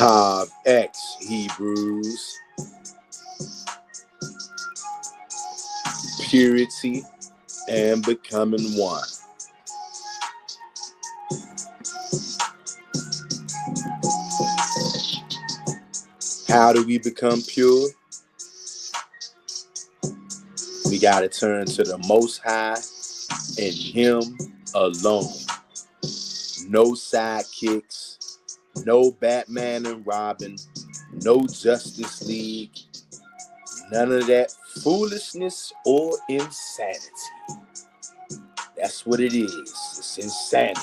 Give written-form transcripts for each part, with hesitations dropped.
Tav X Hebrews, purity and becoming one. How do we become pure? We got to turn to the Most High and Him alone. No sidekicks, no Batman and Robin, no Justice League, none of that foolishness or insanity. That's what it is. It's insanity.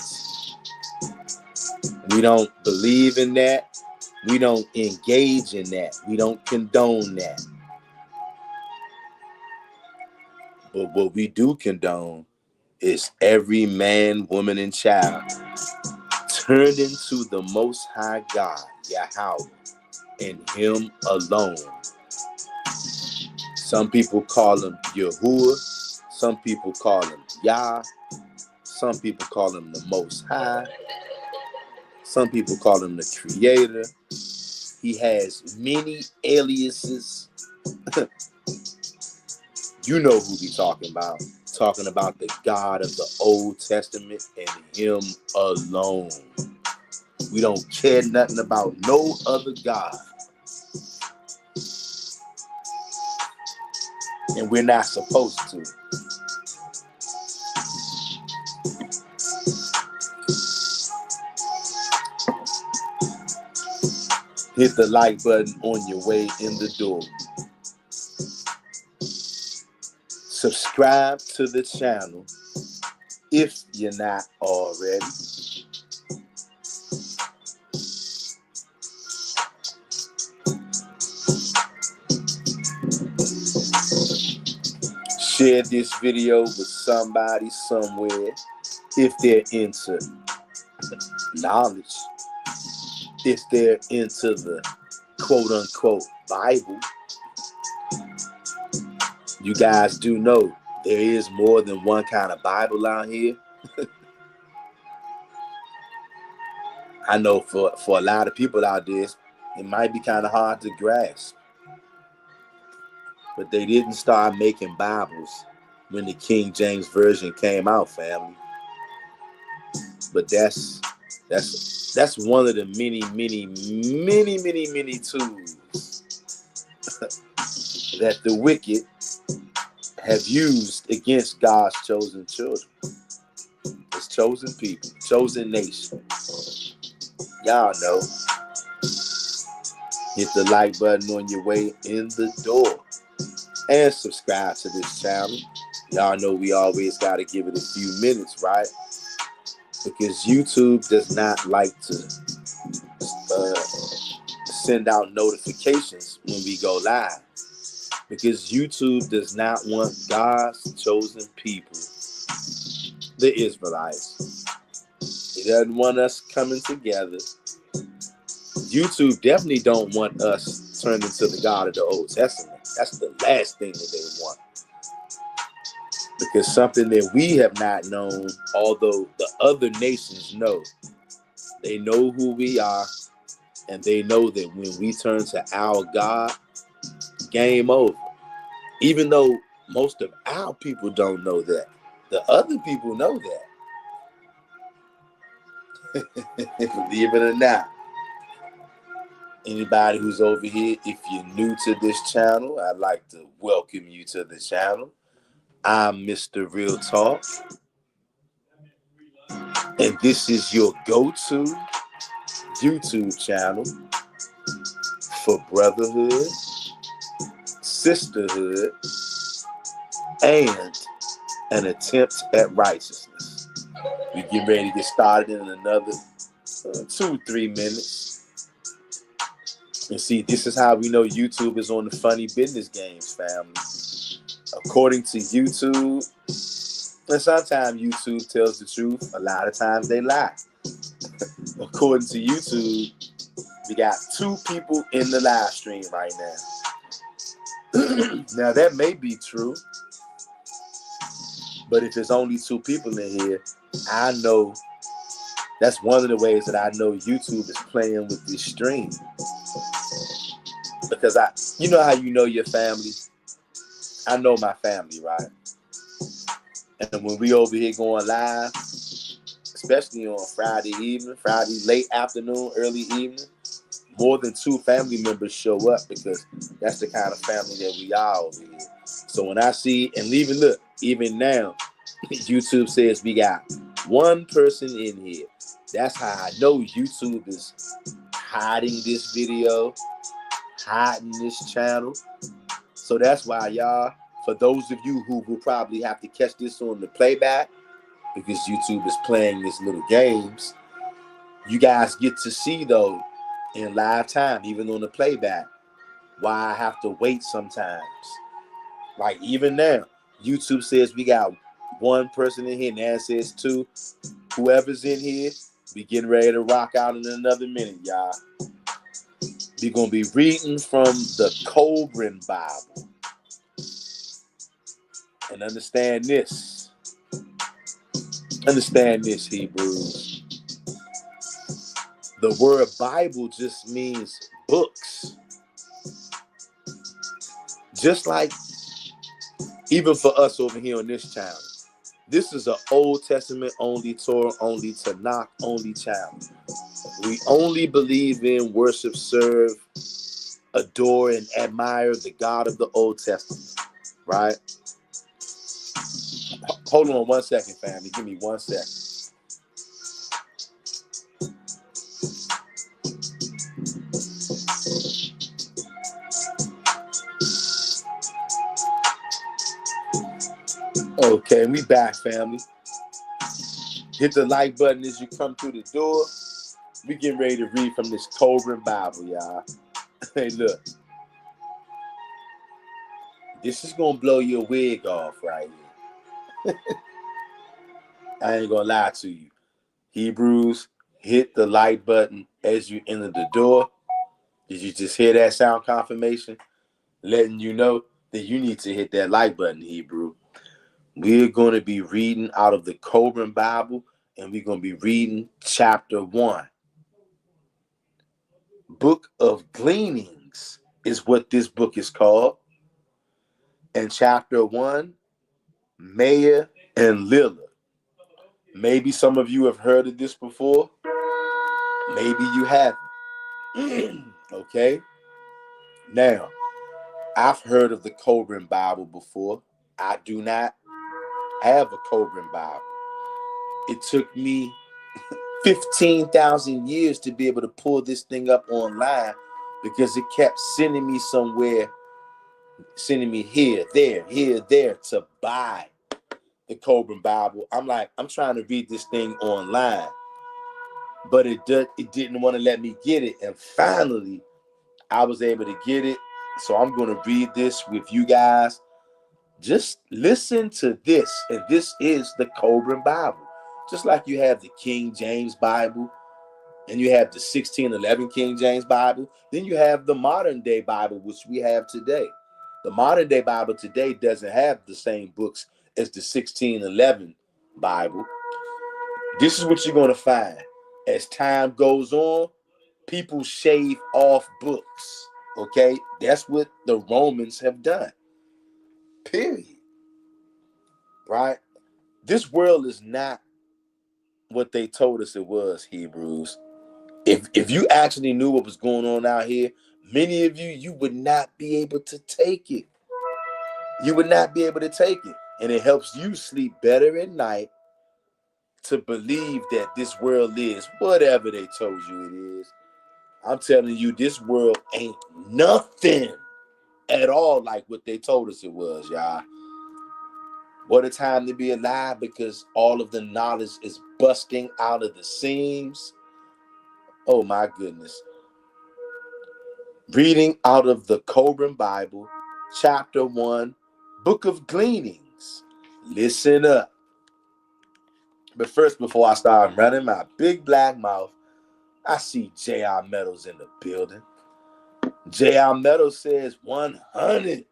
We don't believe in that. We don't engage in that. We don't condone that. But what we do condone is every man, woman, and child turned into the Most High God, Yahweh, and Him alone. Some people call Him Yahuwah. Some people call Him Yah. Some people call Him the Most High. Some people call Him the Creator. He has many aliases. You know who we talking about. Talking about the God of the Old Testament and Him alone. We don't care nothing about no other God. And we're not supposed to. Hit the like button on your way in the door. Subscribe to the channel if you're not already. Share this video with somebody somewhere if they're into knowledge, if they're into the quote-unquote Bible. You guys do know there is more than one kind of Bible out here. I know for a lot of people out there, it might be kind of hard to grasp. But they didn't start making Bibles when the King James Version came out, family. But that's one of the many tools that the wicked have used against God's chosen children. His chosen people, chosen nation. Y'all know. Hit the like button on your way in the door. And subscribe to this channel. Y'all know we always got to give it a few minutes, right? Because YouTube does not like to send out notifications when we go live. Because YouTube does not want God's chosen people, the Israelites. He doesn't want us coming together YouTube definitely don't want us turned into the God of the Old Testament. That's the last thing that they want. Because something that we have not known, although the other nations know. They know who we are, and they know that when we turn to our God, game over. Even though most of our people don't know that. The other people know that. Believe it or not. Anybody who's over here, if you're new to this channel, I'd like to welcome you to the channel. I'm Mr. Real Talk, and this is your go-to YouTube channel for brotherhood, sisterhood, and an attempt at righteousness. We get ready to get started in another 2-3 minutes. And see, this is how we know YouTube is on the funny business games, family. According to YouTube, and sometimes YouTube tells the truth, a lot of times they lie. According to YouTube, we got 2 people in the live stream right now. Now, that may be true, but if there's only 2 people in here, I know that's one of the ways that I know YouTube is playing with this stream. Because you know how you know your family? I know my family, right? And when we over here going live, especially on Friday evening, Friday late afternoon, early evening, more than 2 family members show up because that's the kind of family that we are over here. So when I see, and even now, YouTube says we got 1 person in here. That's how I know YouTube is hiding this video, hiding this channel. So that's why, y'all, for those of you who will probably have to catch this on the playback, because YouTube is playing these little games, you guys get to see, though, in live time, even on the playback, why I have to wait sometimes. Like, even now, YouTube says we got 1 person in here, now it says 2. Whoever's in here, we getting ready to rock out in another minute, y'all. We're going to be reading from the Kolbrin Bible. And understand this. Understand this, Hebrews. The word Bible just means books. Just like even for us over here on this channel. This is an Old Testament only, Torah only, Tanakh only channel. We only believe in, worship, serve, adore, and admire the God of the Old Testament, right? Hold on 1 second, family. Give me 1 second. Okay, we back, family. Hit the like button as you come through the door. We getting ready to read from this Kolbrin Bible, y'all. Hey, look. This is going to blow your wig off right here. I ain't going to lie to you. Hebrews, hit the like button as you enter the door. Did you just hear that sound confirmation? Letting you know that you need to hit that like button, Hebrew. We're going to be reading out of the Kolbrin Bible, and we're going to be reading chapter 1. Book of Gleanings is what this book is called. And chapter 1, Maya and Lila. Maybe some of you have heard of this before. Maybe you haven't. Okay? Now, I've heard of the Kolbrin Bible before. I do not have a Kolbrin Bible. It took me 15,000 years to be able to pull this thing up online because it kept sending me somewhere, sending me here, there to buy the Kolbrin Bible. I'm like, I'm trying to read this thing online, but it didn't want to let me get it. And finally, I was able to get it. So I'm going to read this with you guys. Just listen to this. And this is the Kolbrin Bible. Just like you have the King James Bible, and you have the 1611 King James Bible. Then you have the modern day Bible, which we have today. The modern day Bible today doesn't have the same books as the 1611 Bible. This is what you're going to find. As time goes on, people shave off books. Okay? That's what the Romans have done. Period. Right? This world is not what they told us it was, Hebrews. If you actually knew what was going on out here, many of you would not be able to take it. You would not be able to take it. And it helps you sleep better at night to believe that this world is whatever they told you it is. I'm telling you, this world ain't nothing at all like what they told us it was, y'all. What a time to be alive, because all of the knowledge is busting out of the seams. Oh my goodness. Reading out of the Kolbrin Bible, chapter 1, book of Gleanings. Listen up. But first, before I start running my big black mouth, I see J.R. Meadows in the building. J.R. Meadows says 100.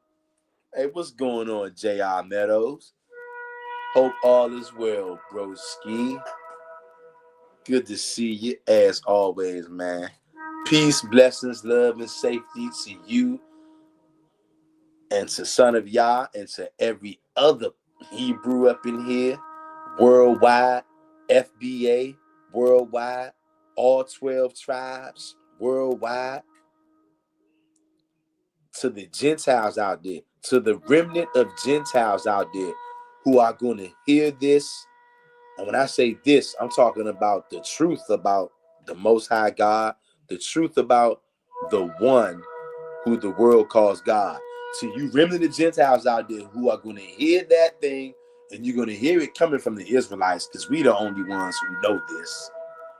Hey, what's going on, J.R. Meadows? Hope all is well, broski. Good to see you as always, man. Peace, blessings, love, and safety to you and to Son of Yah and to every other Hebrew up in here, worldwide, FBA, worldwide, all 12 tribes, worldwide, to the Gentiles out there, to the remnant of Gentiles out there who are going to hear this. And when I say this, I'm talking about the truth about the Most High God, the truth about the one who the world calls God. To you remnant of Gentiles out there who are going to hear that thing, and you're going to hear it coming from the Israelites, because we the only ones who know this,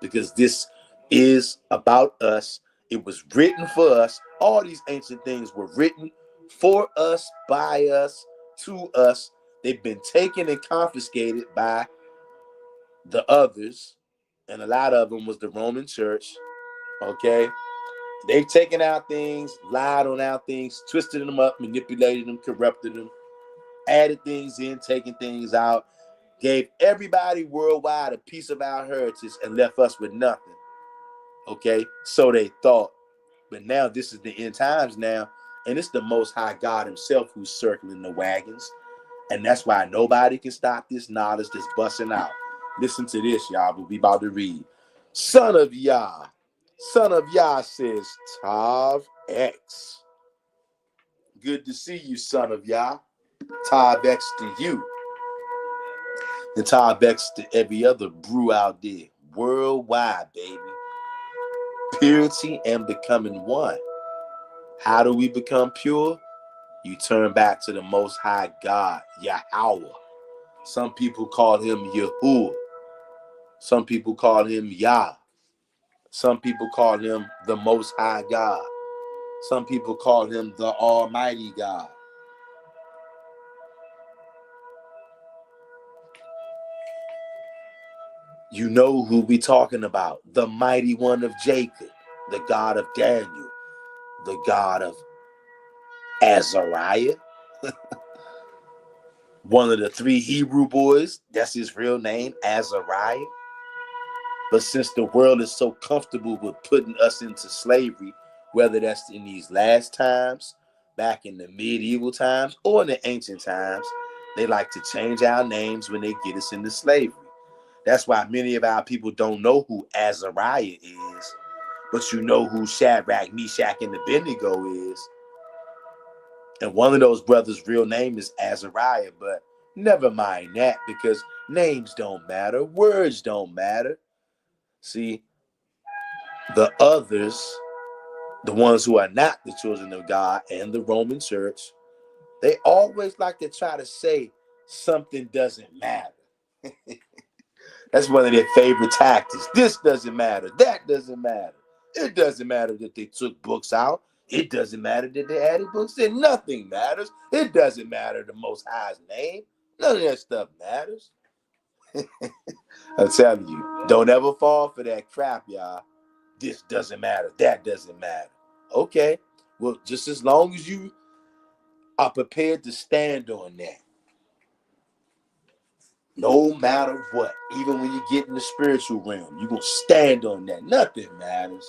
because this is about us. It was written for us. All these ancient things were written for us, by us, to us. They've been taken and confiscated by the others, and a lot of them was the Roman church. Okay, they've taken out things, lied on our things, twisted them up, manipulated them, corrupted them, added things in, taken things out, gave everybody worldwide a piece of our heritage and left us with nothing. Okay, so they thought. But now this is the end times now, and it's the Most High God himself who's circling the wagons. And that's why nobody can stop this knowledge that's busting out. Listen to this, y'all, but we about to read. Son of Yah says, Tav X. Good to see you, Son of Yah. Tav X to you. And Tav X to every other brew out there. Worldwide, baby. Purity and becoming one. How do we become pure? You turn back to the Most High God, Yahweh. Some people call him Yahuwah. Some people call him Yah. Some people call him the Most High God. Some people call him the Almighty God. You know who we talking about. The Mighty One of Jacob. The God of Daniel. The God of Azariah. One of the 3 Hebrew boys. That's his real name, Azariah. But since the world is so comfortable with putting us into slavery, whether that's in these last times, back in the medieval times, or in the ancient times, they like to change our names when they get us into slavery. That's why many of our people don't know who Azariah is, but you know who Shadrach, Meshach, and Abednego is. And one of those brothers' real name is Azariah, but never mind that, because names don't matter, words don't matter. See, the others, the ones who are not the children of God and the Roman church, they always like to try to say something doesn't matter. That's one of their favorite tactics. This doesn't matter. That doesn't matter. It doesn't matter that they took books out. It doesn't matter that they added books in. Nothing matters. It doesn't matter the Most High's name. None of that stuff matters. I'm telling you, don't ever fall for that crap, y'all. this doesn't matter, that doesn't matter. Okay, well, just as long as you are prepared to stand on that, no matter what, even when you get in the spiritual realm, you're going to stand on that. Nothing matters.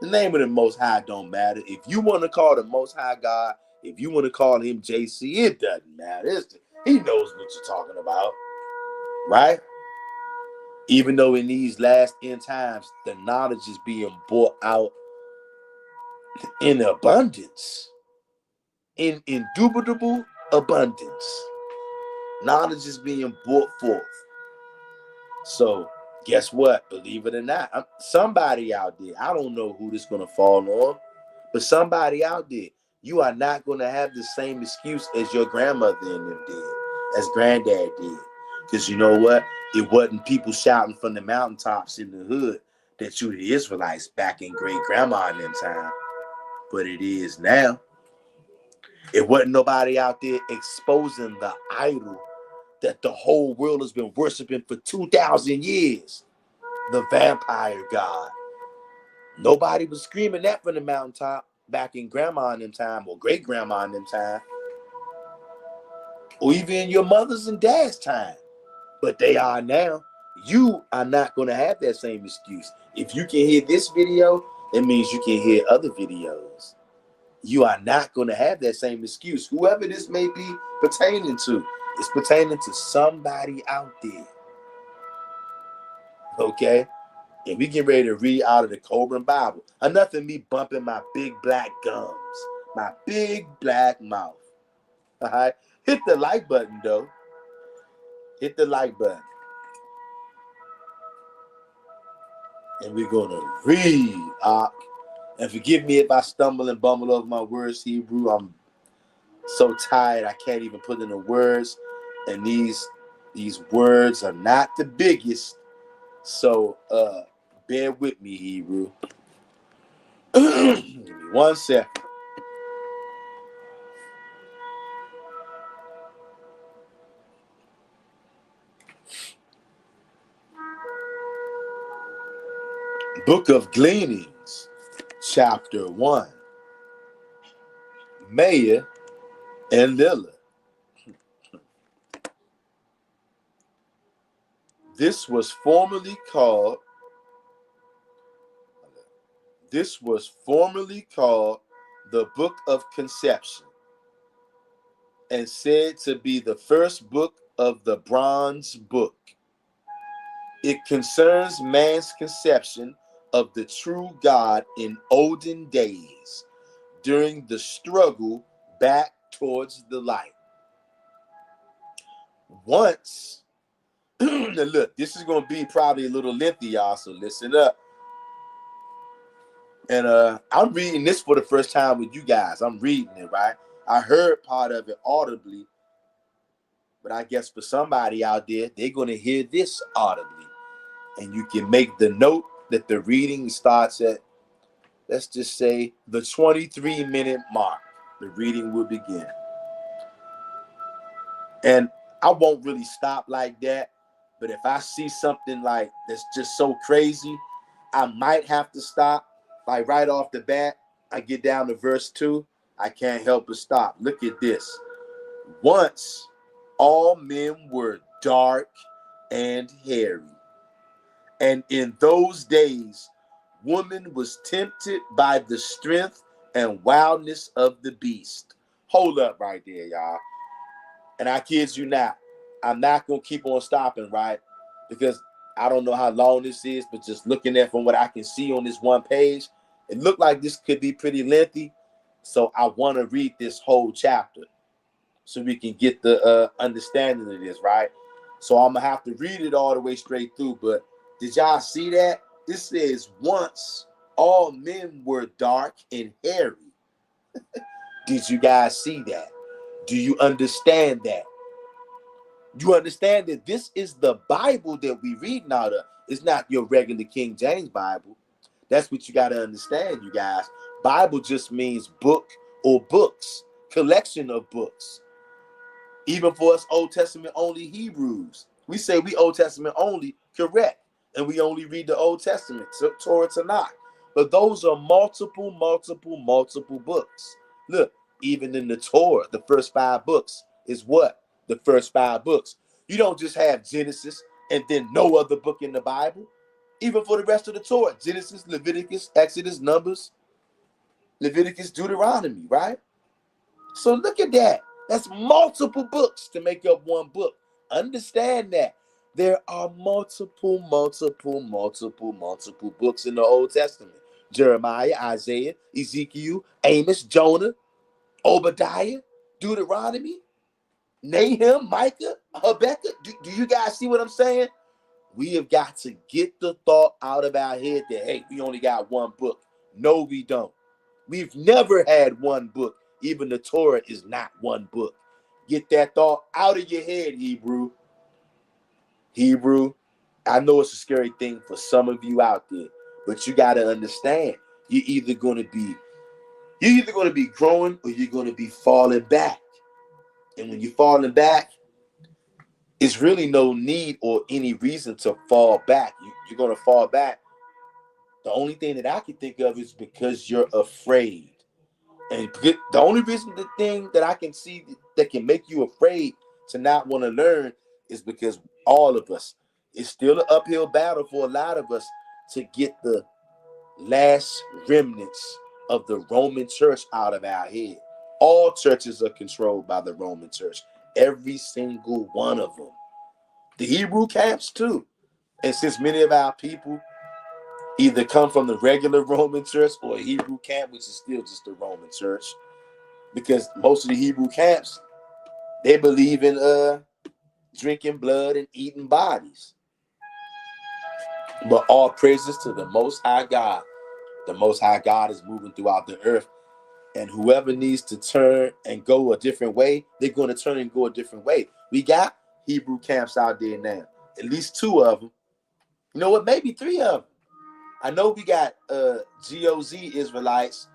The name of the Most High don't matter. If you want to call the Most High God, if you want to call him JC, it doesn't matter. He knows what you're talking about, right? Even though in these last end times, the knowledge is being brought out in abundance, in indubitable abundance. Knowledge is being brought forth. So guess what? Believe it or not, somebody out there, I don't know who this is going to fall on, but somebody out there, you are not going to have the same excuse as your grandmother and them did, as granddad did. Because you know what? It wasn't people shouting from the mountaintops in the hood that you the Israelites back in great grandma in them time. But it is now. It wasn't nobody out there exposing the idol that the whole world has been worshiping for 2,000 years. The vampire god. Nobody was screaming that from the mountaintop back in grandma in them time, or great grandma in them time, or even your mother's and dad's time. But they are now. You are not going to have that same excuse. If you can hear this video, that means you can hear other videos. You are not going to have that same excuse. Whoever this may be pertaining to, it's pertaining to somebody out there. Okay? And we get ready to read out of the Kolbrin Bible. Enough of me bumping my big black gums, my big black mouth. All right? Hit the like button, though. Hit the like button. And we're going to read. And forgive me if I stumble and bumble over my words, Hebrew. I'm so tired I can't even put in the words. And these words are not the biggest. So bear with me, Hebrew. Give me 1 second. Book of Gleanings, chapter 1. Maya and Lila. This was formerly called the Book of Conception, and said to be the first book of the bronze book. It concerns man's conception of the true God in olden days, during the struggle back towards the light. Once, now look, this is going to be probably a little lengthy, y'all, so listen up. And I'm reading this for the first time with you guys. I'm reading it, right? I heard part of it audibly, but I guess for somebody out there, they're going to hear this audibly. And you can make the note that the reading starts at, let's just say, the 23-minute mark. The reading will begin. And I won't really stop like that, but if I see something like that's just so crazy, I might have to stop. Like right off the bat, I get down to verse 2, I can't help but stop. Look at this. Once all men were dark and hairy, and in those days woman was tempted by the strength and wildness of the beast. Hold up right there, y'all. And I kid you not, I'm not going to keep on stopping, right? Because I don't know how long this is, but just looking at from what I can see on this one page, it looked like this could be pretty lengthy. So I want to read this whole chapter so we can get the understanding of this, right? So I'm going to have to read it all the way straight through. But did y'all see that? This says, once all men were dark and hairy. Did you guys see that? Do you understand that? You understand that this is the Bible that we reading out of. It's not your regular King James Bible. That's what you got to understand, you guys. Bible just means book or books, collection of books. Even for us Old Testament only Hebrews, we say we Old Testament only, correct. and we only read the Old Testament, Torah, Tanakh. But those are multiple books. Look, even in the Torah, the first 5 books is what? The first 5 books. You don't just have Genesis and then no other book in the Bible. Even for the rest of the Torah, Genesis, Leviticus, Exodus, Numbers, Leviticus, Deuteronomy, right? So look at that. That's multiple books to make up one book. Understand that. There are multiple books in the Old Testament. Jeremiah, Isaiah, Ezekiel, Amos, Jonah, Obadiah, Deuteronomy, Nahum, Micah, Habakkuk. Do you guys see what I'm saying? We have got to get the thought out of our head that, hey, we only got one book. No, we don't. We've never had one book. Even the Torah is not one book. Get that thought out of your head, Hebrew. I know it's a scary thing for some of you out there, but you got to understand, you're either going to be growing or you're going to be falling back. And when you're falling back, it's really no need or any reason to fall back. You're going to fall back. The only thing that I can think of is because you're afraid. And the only reason, the thing that I can see that can make you afraid to not want to learn is because all of us, it's still an uphill battle for a lot of us to get the last remnants of the Roman church out of our head. All churches are controlled by the Roman church. Every single one of them. The Hebrew camps too. And since many of our people either come from the regular Roman church or a Hebrew camp, which is still just the Roman church, because most of the Hebrew camps, they believe in drinking blood and eating bodies. But all praises to the Most High God. The Most High God is moving throughout the earth, and whoever needs to turn and go a different way, they're going to turn and go a different way. We got Hebrew camps out there now, at least 2 of them. You know what? Maybe 3 of them. I know we got GOZ Israelites.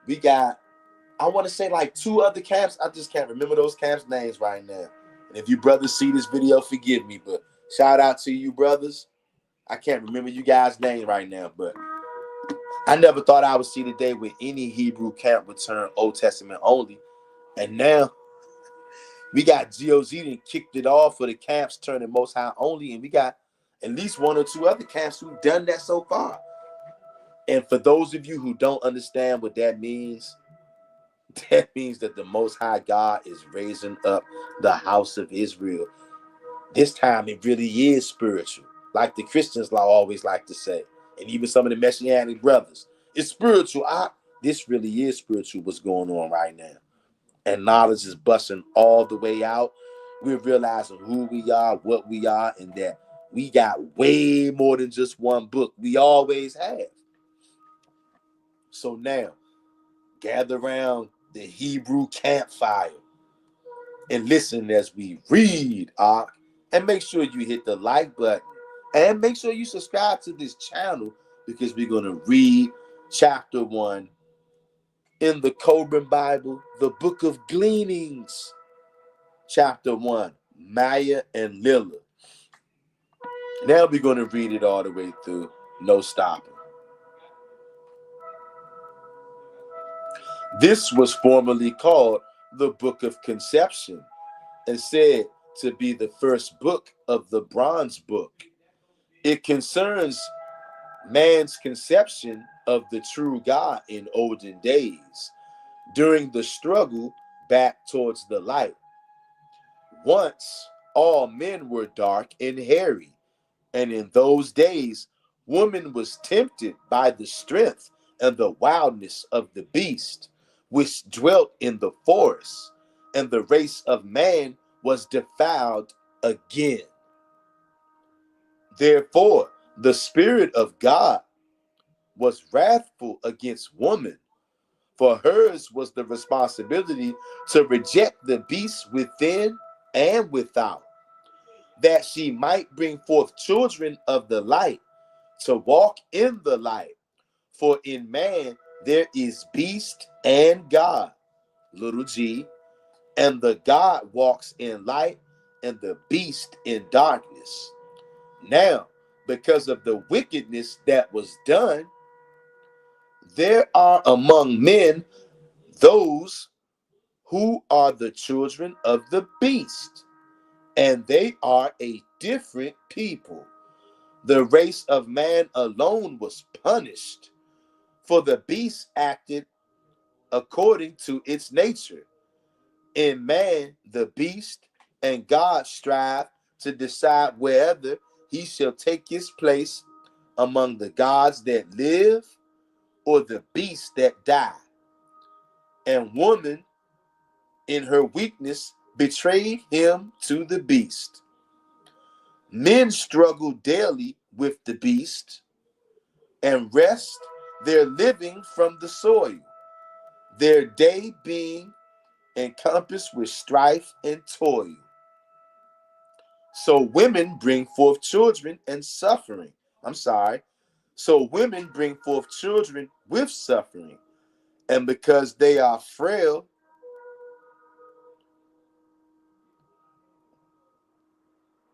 We got, I want to say, like 2 other camps. I just can't remember those camps' names right now. And if you brothers see this video, forgive me, but shout out to you brothers. I can't remember you guys' names right now, but I never thought I would see the day where any Hebrew camp would turn Old Testament only. And now we got GOZ and kicked it off for the camps turning Most High only. And we got at least 1 or 2 other camps who've done that so far. And for those of you who don't understand what that means that the Most High God is raising up the house of Israel. This time it really is spiritual, like the Christians always like to say, and even some of the Messianic brothers. It's spiritual. This really is spiritual, what's going on right now. And knowledge is busting all the way out. We're realizing who we are, what we are, and that we got way more than just one book. We always have. So now, gather around the Hebrew campfire and listen as we read, and make sure you hit the like button and make sure you subscribe to this channel, because we're going to read chapter 1 in the Kolbrin Bible, the book of Gleanings, chapter 1, Maya and Lila. Now we're going to read it all the way through, no stopping. This was formerly called the Book of Conception, and said to be the first book of the Bronze Book. It concerns man's conception of the true God in olden days, during the struggle back towards the light. Once all men were dark and hairy, and in those days woman was tempted by the strength and the wildness of the beast, which dwelt in the forest, and the race of man was defiled again. Therefore, the Spirit of God was wrathful against woman, for hers was the responsibility to reject the beast within and without, that she might bring forth children of the light, to walk in the light. For in man there is beast and God, little g, and the God walks in light, and the beast in darkness. Now because of the wickedness that was done, there are among men those who are the children of the beast, and they are a different people. The race of man alone was punished, for the beast acted according to its nature. In man, the beast and God strive to decide whether he shall take his place among the gods that live or the beasts that die. And woman, in her weakness, betrayed him to the beast. Men struggle daily with the beast and wrest their living from the soil, their day being encompassed with strife and toil. So women bring forth children and suffering. So women bring forth children with suffering. And because they are frail,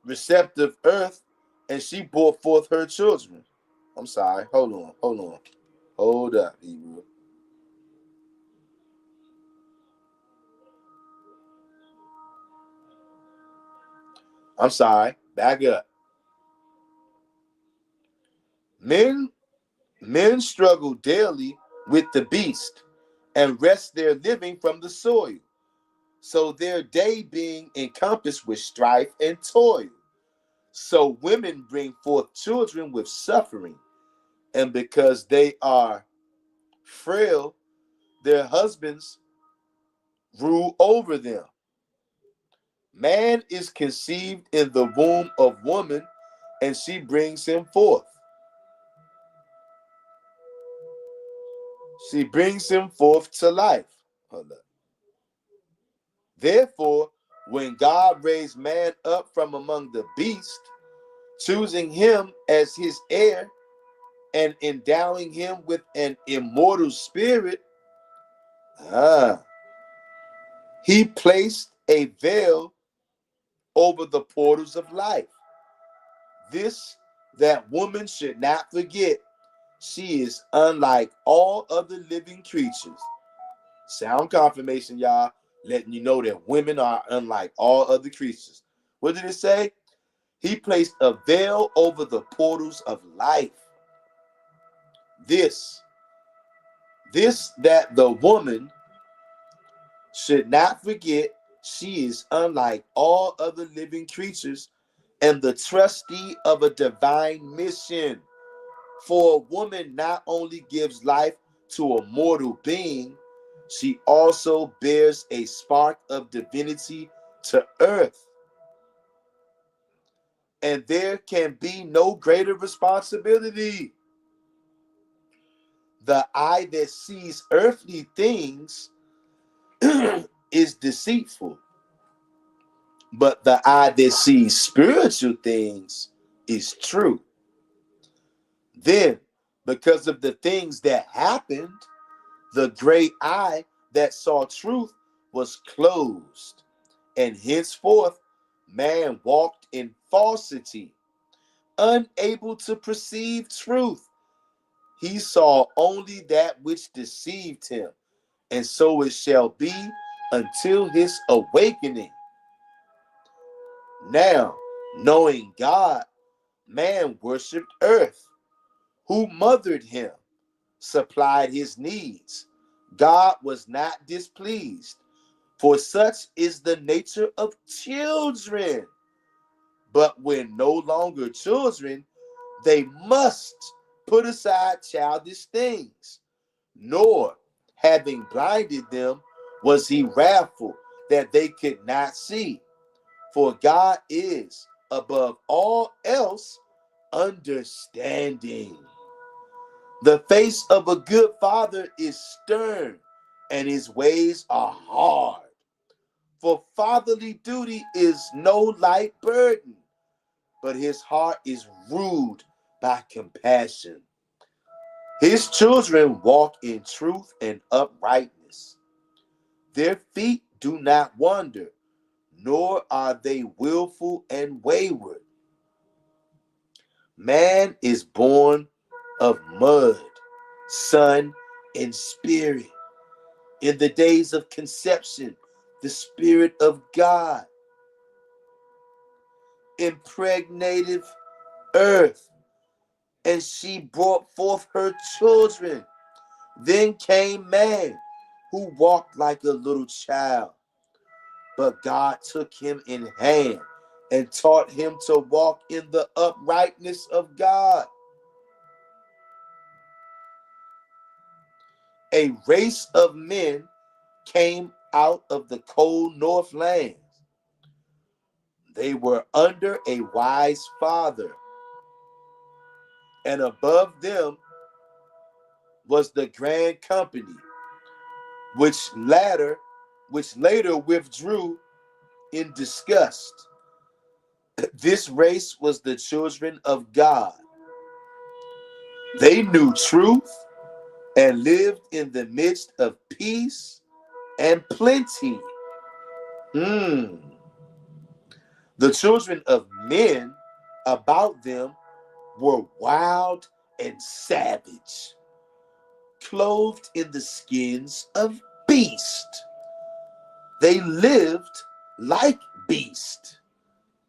receptive earth, and she brought forth her children. Hold up, Hebrew. Back up. Men struggle daily with the beast and wrest their living from the soil. So their day being encompassed with strife and toil. So women bring forth children with suffering, and because they are frail, their husbands rule over them. Man is conceived in the womb of woman, and she brings him forth. She brings him forth to life. Hold up. Therefore, when God raised man up from among the beasts, choosing him as his heir and endowing him with an immortal spirit, he placed a veil over the portals of life. This, that woman should not forget she is unlike all other living creatures. Sound confirmation, y'all, letting you know that women are unlike all other creatures. What did it say? He placed a veil over the portals of life. This that the woman should not forget she is unlike all other living creatures and the trustee of a divine mission. For a woman not only gives life to a mortal being, she also bears a spark of divinity to earth. And there can be no greater responsibility. The eye that sees earthly things is deceitful, but the eye that sees spiritual things is true. Then, because of the things that happened, the great eye that saw truth was closed, and henceforth man walked in falsity, unable to perceive truth. He saw only that which deceived him, and so it shall be until his awakening. Now, knowing God, man worshiped earth, who mothered him, supplied his needs. God was not displeased, for such is the nature of children. But when no longer children, they must put aside childish things. Nor, having blinded them, was he wrathful that they could not see. For God is, above all else, understanding. The face of a good father is stern, and his ways are hard. For fatherly duty is no light burden, but his heart is ruled by compassion. His children walk in truth and uprightness. Their feet do not wander, nor are they willful and wayward. Man is born of mud, sun, and spirit. In the days of conception, the Spirit of God impregnated earth, and she brought forth her children. Then came man, who walked like a little child, but God took him in hand and taught him to walk in the uprightness of God. A race of men came out of the cold north lands. They were under a wise father, and above them was the grand company, which later withdrew in disgust. This race was the children of God. They knew truth and lived in the midst of peace and plenty. Hmm. The children of men about them were wild and savage, clothed in the skins of beasts. They lived like beasts.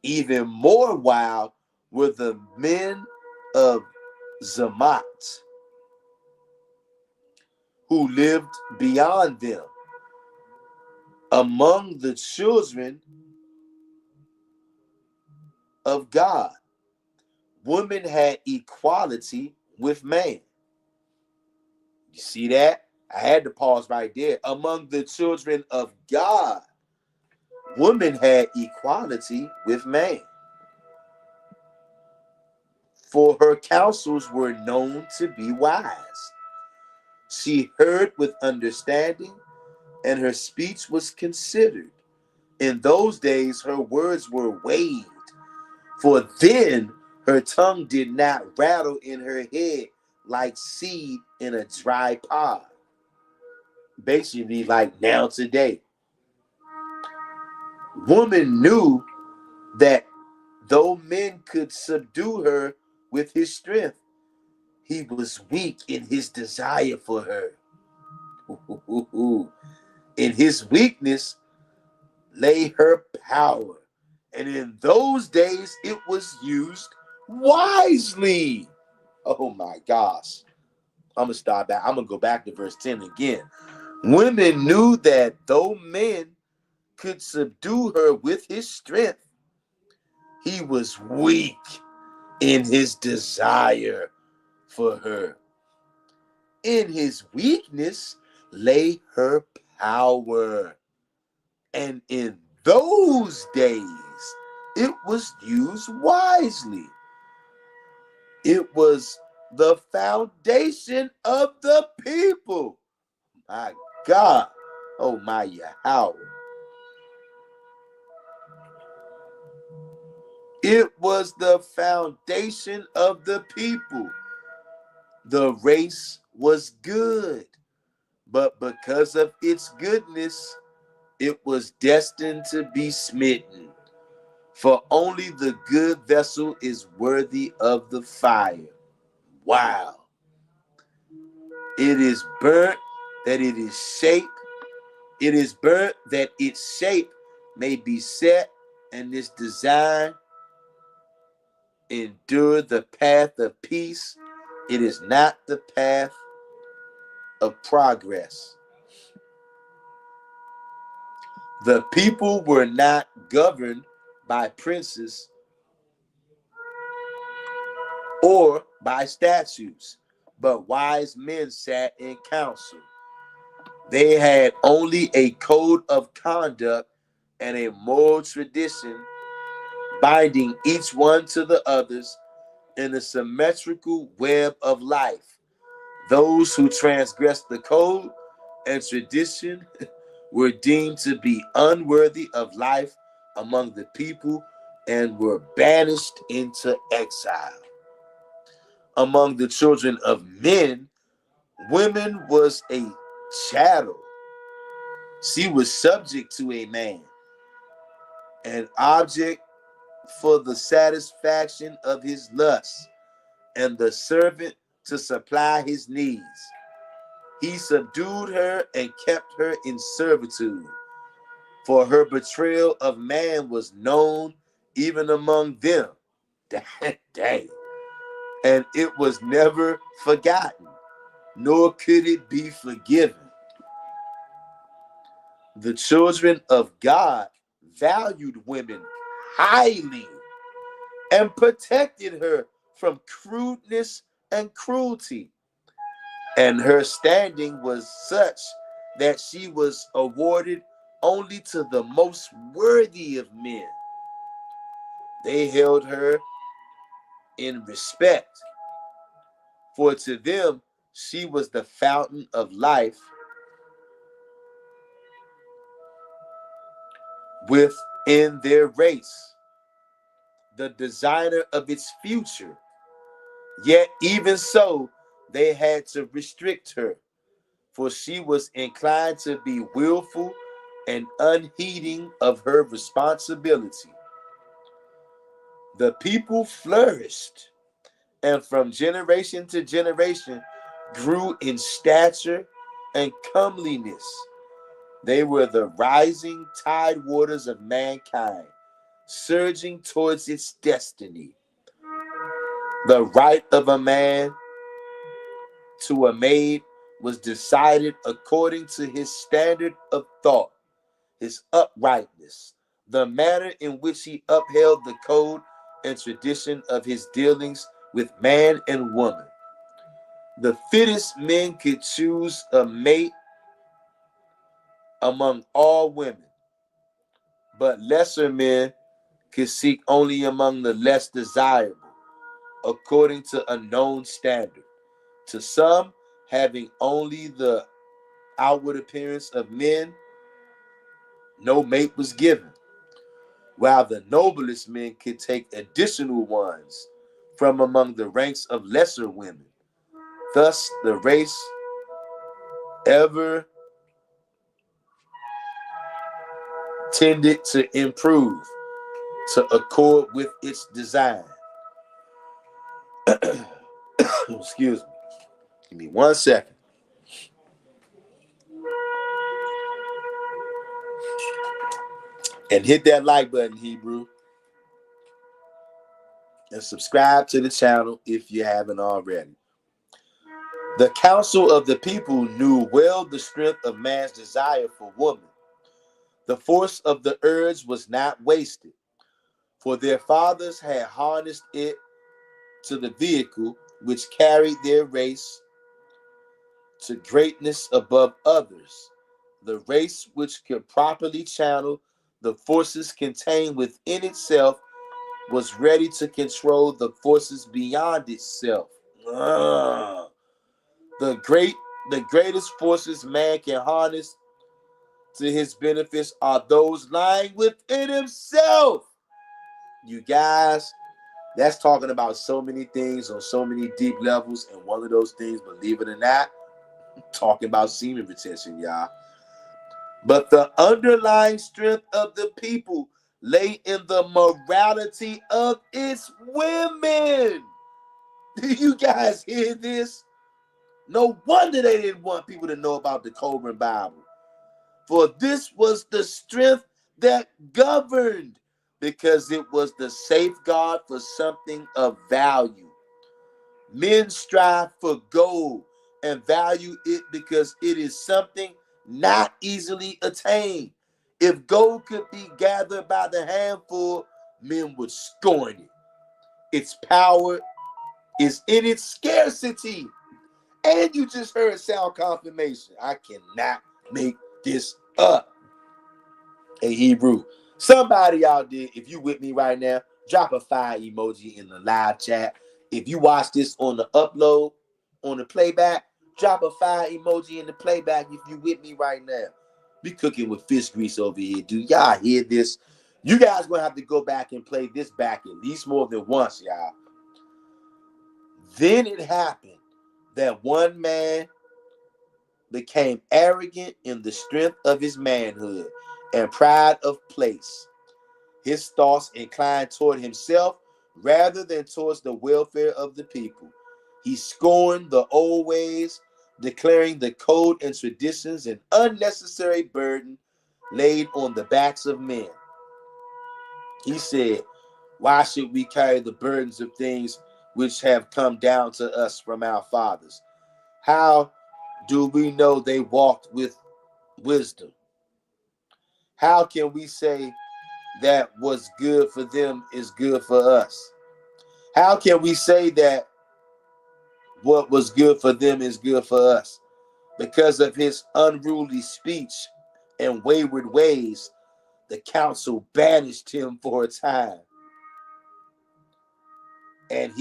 Even more wild were the men of Zamat, who lived beyond them. Among the children of God, women had equality with man. You see that? I had to pause right there. Among the children of God, women had equality with man. For her counsels were known to be wise. She heard with understanding, and her speech was considered. In those days, her words were weighed, for then her tongue did not rattle in her head like seed in a dry pod. Basically, like now today. Woman knew that though men could subdue her with his strength, he was weak in his desire for her. In his weakness lay her power. And in those days, it was used wisely. Oh my gosh. I'm going to stop back. I'm going to go back to verse 10 again. Women knew that though men could subdue her with his strength, he was weak in his desire for her. In his weakness lay her power. And in those days, it was used wisely. It was the foundation of the people. My God. Oh my Yahweh. It was the foundation of the people. The race was good, but because of its goodness, it was destined to be smitten. For only the good vessel is worthy of the fire. Wow. It is burnt that it is shaped. It is burnt that its shape may be set, and its design endure the path of peace. It is not the path of progress. The people were not governed by princes or by statutes, but wise men sat in council. They had only a code of conduct and a moral tradition, binding each one to the others in a symmetrical web of life. Those who transgressed the code and tradition were deemed to be unworthy of life among the people and were banished into exile. Among the children of men, woman was a chattel. She was subject to a man, an object for the satisfaction of his lust. and the servant to supply his needs. He subdued her and kept her in servitude, for her betrayal of man was known even among them. Dang. And it was never forgotten, nor could it be forgiven. The children of God valued women highly and protected her from crudeness and cruelty. And her standing was such that she was awarded only to the most worthy of men. They held her in respect, for to them she was the fountain of life within their race, the designer of its future. Yet even so, they had to restrict her, for she was inclined to be willful and unheeding of her responsibility. The people flourished, and from generation to generation grew in stature and comeliness. They were the rising tide waters of mankind, surging towards its destiny. The right of a man to a maid was decided according to his standard of thought, his uprightness, the manner in which he upheld the code and tradition of his dealings with man and woman. The fittest men could choose a mate among all women, but lesser men could seek only among the less desirable, according to a known standard. To some, having only the outward appearance of men, no mate was given, while the noblest men could take additional ones from among the ranks of lesser women. Thus, the race ever tended to improve, to accord with its design. Excuse me. Give me 1 second. And hit that like button, Hebrew. And subscribe to the channel if you haven't already. The council of the people knew well the strength of man's desire for woman. The force of the urge was not wasted, for their fathers had harnessed it to the vehicle which carried their race to greatness above others. The race which could properly channel the forces contained within itself was ready to control the forces beyond itself. The greatest forces man can harness to his benefits are those lying within himself. You guys, that's talking about so many things on so many deep levels, and one of those things, believe it or not, talking about semen retention, y'all. But the underlying strength of the people lay in the morality of its women. Do you guys hear this? No wonder they didn't want people to know about the Kolbrin Bible. For this was the strength that governed, because it was the safeguard for something of value. Men strive for gold and value it because it is something not easily attained. If gold could be gathered by the handful, men would scorn it. Its power is in its scarcity. And you just heard sound confirmation. I cannot make this up. Hey, Hebrew, somebody out there, if you with me right now, drop a fire emoji in the live chat. If you watch this on the upload, on the playback, drop a fire emoji in the playback if you with me right now. We cooking with fish grease over here. Do y'all hear this? You guys gonna have to go back and play this back at least more than once, y'all. Then it happened that one man became arrogant in the strength of his manhood and pride of place. His thoughts inclined toward himself rather than towards the welfare of the people. He scorned the old ways, declaring the code and traditions an unnecessary burden laid on the backs of men. He said, why should we carry the burdens of things which have come down to us from our fathers? How do we know they walked with wisdom? How can we say that what's good for them is good for us? How can we say that what was good for them is good for us? Because of his unruly speech and wayward ways, the council banished him for a time. And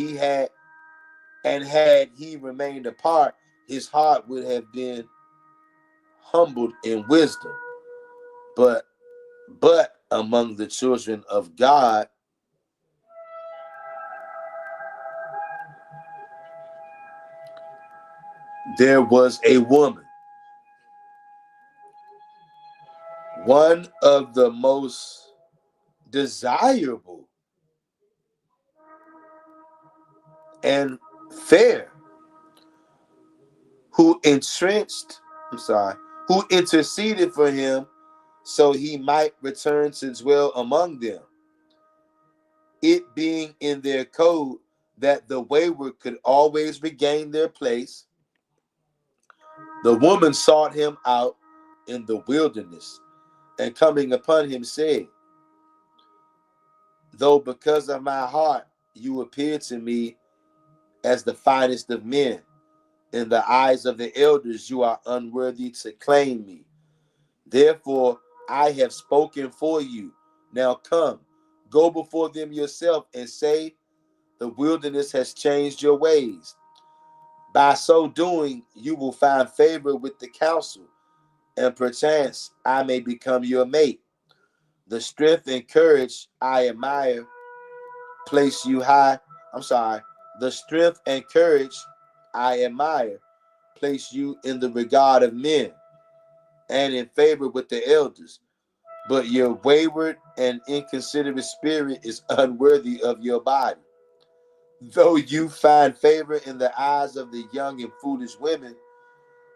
had he remained apart, his heart would have been humbled in wisdom. But among the children of God, there was a woman, one of the most desirable and fair, who who interceded for him so he might return to dwell among them, it being in their code that the wayward could always regain their place. The woman sought him out in the wilderness, and coming upon him said, though because of my heart you appear to me as the finest of men, in the eyes of the elders you are unworthy to claim me. Therefore I have spoken for you. Now come, go before them yourself and say, the wilderness has changed your ways. By so doing, you will find favor with the council, and perchance I may become your mate. The strength and courage I admire place you high. The strength and courage I admire place you in the regard of men and in favor with the elders. But your wayward and inconsiderate spirit is unworthy of your body. Though you find favor in the eyes of the young and foolish women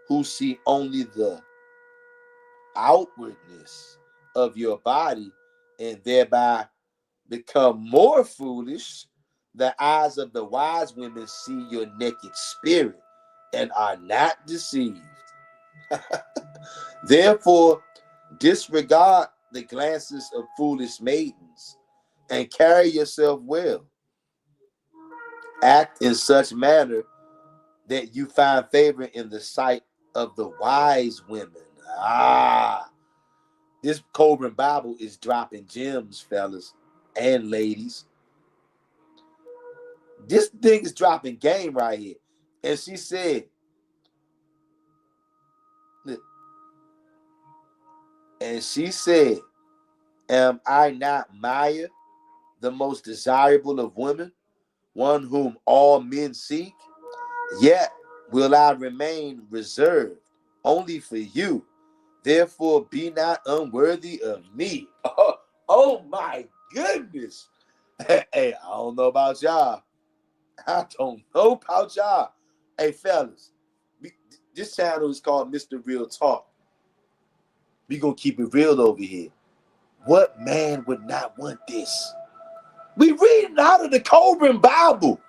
who see only the outwardness of your body and thereby become more foolish, the eyes of the wise women see your naked spirit and are not deceived. Therefore, disregard the glances of foolish maidens and carry yourself well. Act in such manner that you find favor in the sight of the wise women. This Kolbrin Bible is dropping gems, fellas and ladies. This thing is dropping game right here. And she said, am I not Maya, the most desirable of women, one whom all men seek? Yet will I remain reserved only for you. Therefore, be not unworthy of me. Oh my goodness. Hey, I don't know about y'all. I don't know about y'all. Hey, fellas, this channel is called Mr. Real Talk. We gonna keep it real over here. What man would not want this? We reading out of the Kolbrin Bible,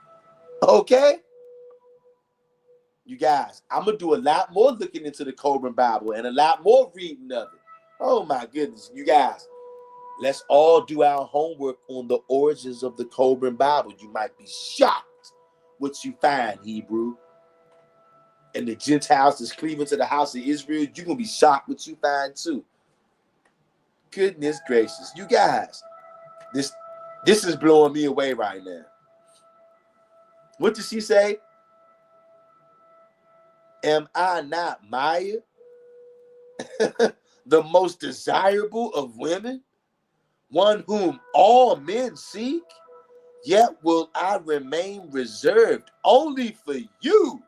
okay? You guys, I'm gonna do a lot more looking into the Kolbrin Bible and a lot more reading of it. Oh my goodness, you guys, let's all do our homework on the origins of the Kolbrin Bible. You might be shocked what you find, Hebrew. And the Gentiles that's cleaving to the house of Israel, you're gonna be shocked what you find too. Goodness gracious, you guys, this is blowing me away right now. What did she say? Am I not Maya, the most desirable of women, one whom all men seek? Yet will I remain reserved only for you.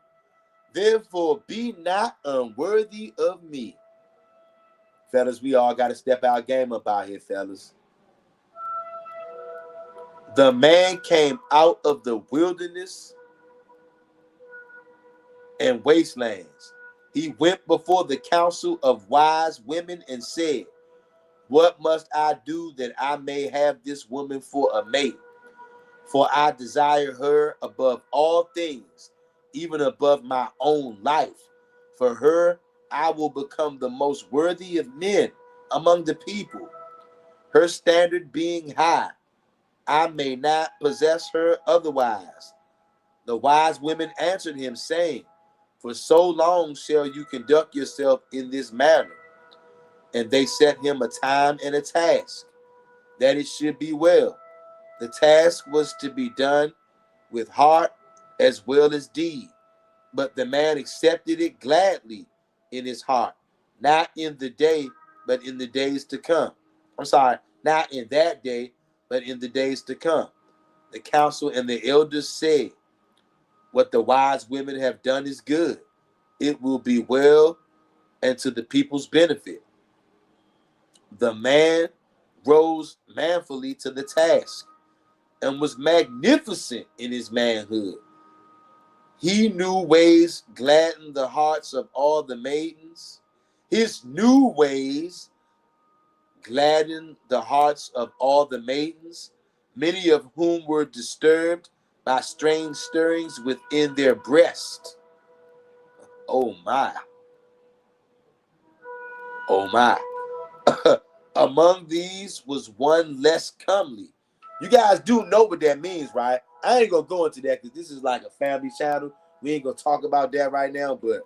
Therefore, be not unworthy of me. Fellas, we all got to step our game up out here, fellas. The man came out of the wilderness and wastelands. He went before the council of wise women and said, what must I do that I may have this woman for a mate? For I desire her above all things, even above my own life. For her I will become the most worthy of men among the people. Her standard being high, I may not possess her otherwise. The wise women answered him, saying, for so long shall you conduct yourself in this manner. And they set him a time and a task, that it should be well. The task was to be done with heart as well as deed. But the man accepted it gladly in his heart, not in the day, but in the days to come. I'm sorry, not in that day, but in the days to come. The council and the elders said, what the wise women have done is good. It will be well and to the people's benefit. The man rose manfully to the task and was magnificent in his manhood. He knew ways gladdened the hearts of all the maidens. His new ways gladdened the hearts of all the maidens, many of whom were disturbed by strange stirrings within their breast. Oh my. Oh my. Among these was one less comely. You guys do know what that means, right? I ain't gonna go into that because this is like a family channel. We ain't gonna talk about that right now, but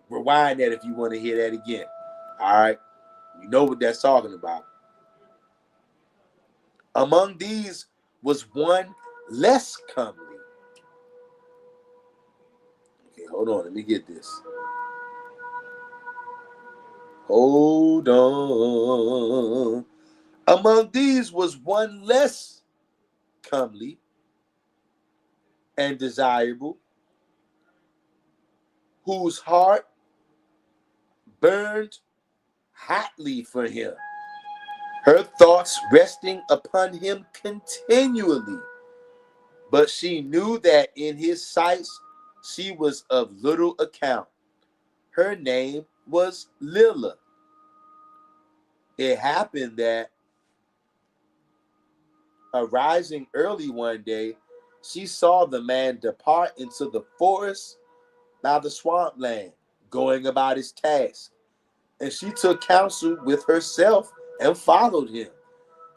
rewind that if you want to hear that again. All right, you know what that's talking about. Among these was one less comely. Okay, hold on, let me get this. Hold on. Among these was one less comely and desirable, whose heart burned hotly for him, her thoughts resting upon him continually. But she knew that in his sight she was of little account. Her name was Lila. It happened that, arising early one day, she saw the man depart into the forest by the swampland, going about his task. And she took counsel with herself and followed him.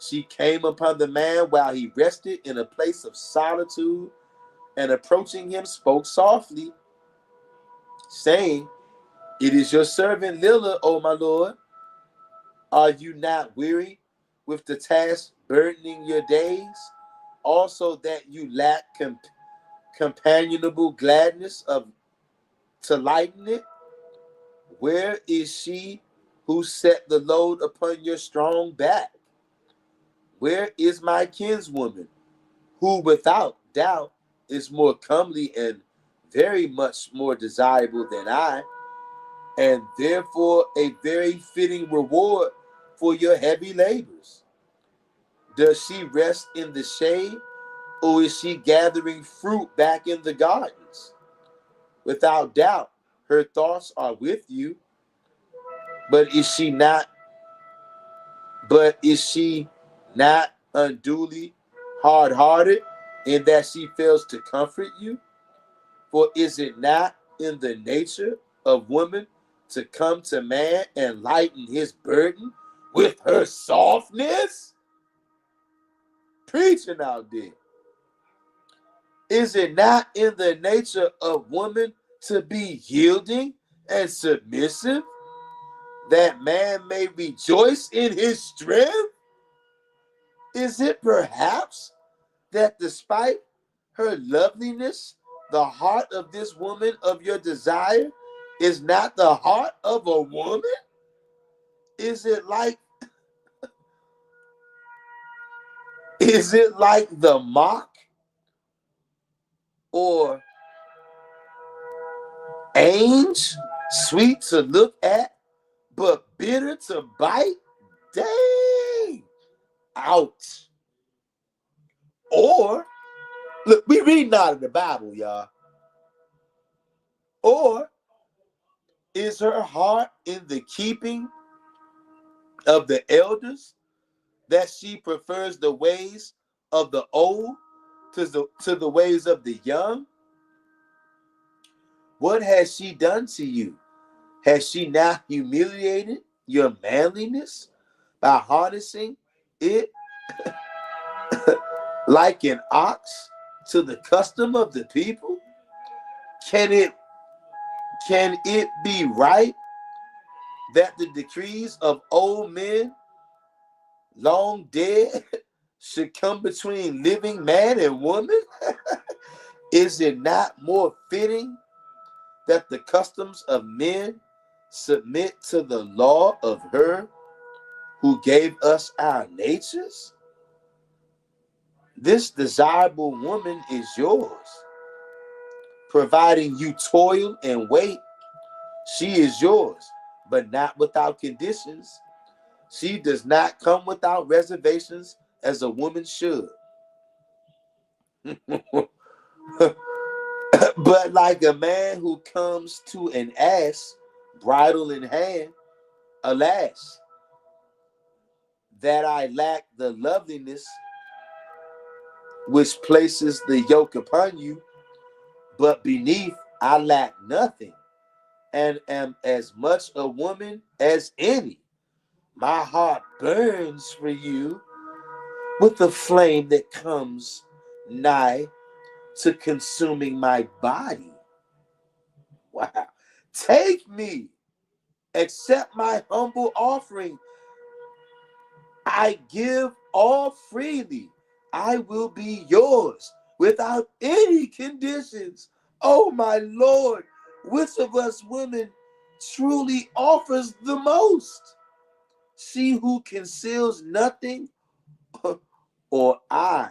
She came upon the man while he rested in a place of solitude, and approaching him spoke softly, saying, it is your servant Lila, O my lord. Are you not weary with the task burdening your days? Also that you lack companionable gladness to lighten it? Where is she who set the load upon your strong back? Where is my kinswoman, who without doubt is more comely and very much more desirable than I, and therefore a very fitting reward for your heavy labors? Does she rest in the shade, or is she gathering fruit back in the gardens? Without doubt, her thoughts are with you, but is she not unduly hard-hearted in that she fails to comfort you? For is it not in the nature of woman to come to man and lighten his burden with her softness? Preaching out there. Is it not in the nature of woman to be yielding and submissive, that man may rejoice in his strength? Is it perhaps that despite her loveliness, the heart of this woman of your desire is not the heart of a woman? Is it like the mock or ange, sweet to look at, but bitter to bite? Dang! Ouch. Or, look, we reading out of the Bible, y'all. Or is her heart in the keeping of the elders, that she prefers the ways of the old to the ways of the young? What has she done to you? Has she now humiliated your manliness by harnessing it like an ox to the custom of the people? Can it be right that the decrees of old men long dead should come between living man and woman? Is it not more fitting that the customs of men submit to the law of her who gave us our natures? This desirable woman is yours, providing you toil and wait. She is yours, but not without conditions. She does not come without reservations as a woman should. But like a man who comes to an ass, bridle in hand, alas, that I lack the loveliness which places the yoke upon you, but beneath I lack nothing, and am as much a woman as any. My heart burns for you with a flame that comes nigh to consuming my body. Wow. Take me, accept my humble offering. I give all freely. I will be yours without any conditions. Oh, my Lord, which of us women truly offers the most? She who conceals nothing, or I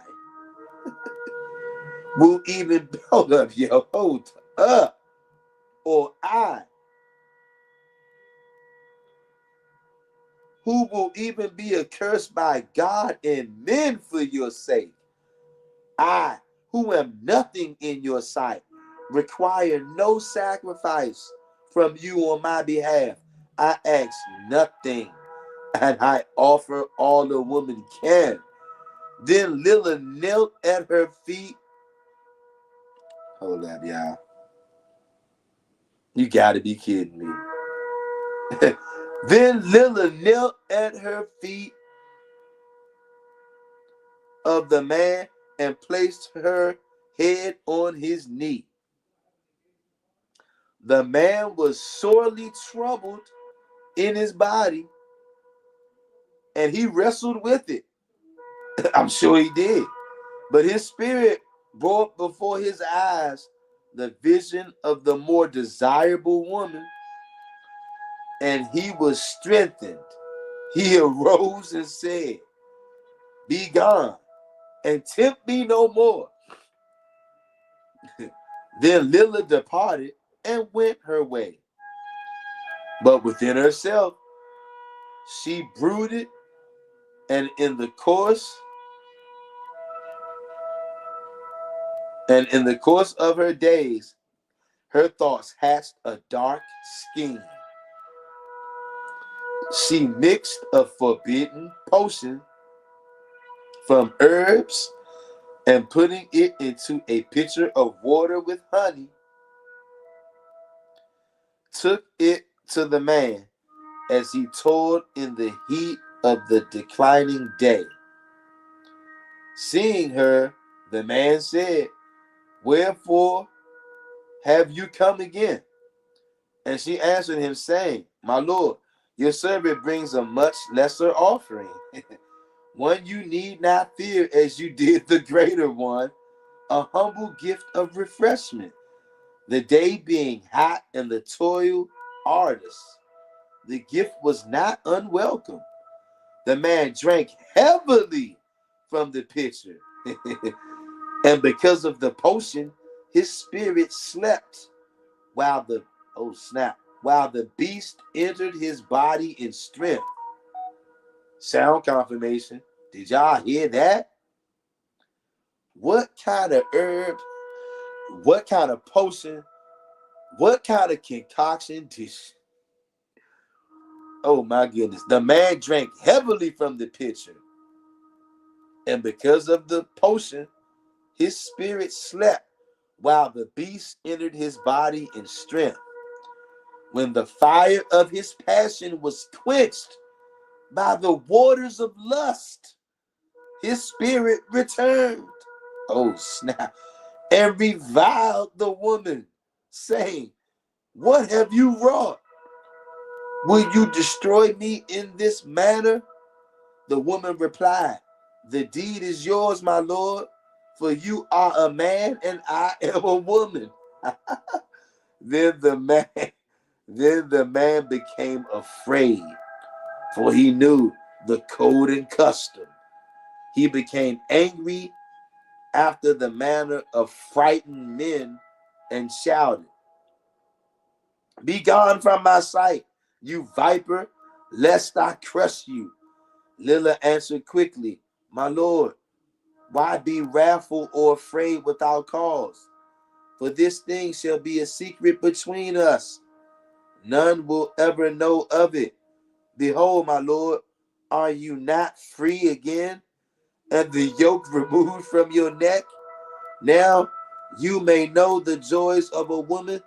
will even, hold up, yo, hold up, or I, who will even be accursed by God and men for your sake. I, who am nothing in your sight, require no sacrifice from you on my behalf. I ask nothing, and I offer all a woman can. Then Lila knelt at her feet. Hold up, y'all. You gotta be kidding me. Then Lila knelt at her feet of the man and placed her head on his knee. The man was sorely troubled in his body, and he wrestled with it. I'm sure he did. But his spirit brought before his eyes the vision of the more desirable woman, and he was strengthened. He arose and said, Be gone, and tempt me no more. Then Lila departed and went her way. But within herself, she brooded, and in the course of her days, her thoughts hatched a dark scheme. She mixed a forbidden potion from herbs and putting it into a pitcher of water with honey, took it to the man as he toiled in the heat of the declining day. Seeing her, the man said, Wherefore have you come again? And she answered him, saying, My Lord, your servant brings a much lesser offering, one you need not fear as you did the greater one, a humble gift of refreshment. The day being hot and the toil arduous, the gift was not unwelcome. The man drank heavily from the pitcher, and because of the potion, his spirit slept while the while the beast entered his body in strength. Sound confirmation. Did y'all hear that? What kind of herb, what kind of potion, what kind of concoction dish? Oh my goodness. The man drank heavily from the pitcher, and because of the potion, his spirit slept while the beast entered his body in strength. When the fire of his passion was quenched by the waters of lust, his spirit returned. Oh, snap. And reviled the woman, saying, what have you wrought? Will you destroy me in this manner? The woman replied, the deed is yours, my lord, for you are a man and I am a woman. Then the man became afraid, for he knew the code and custom. He became angry after the manner of frightened men and shouted, be gone from my sight, you viper, lest I crush you. Lila answered quickly, my lord, why be wrathful or afraid without cause? For this thing shall be a secret between us. None will ever know of it. Behold, my lord, are you not free again, and the yoke removed from your neck? Now you may know the joys of a woman.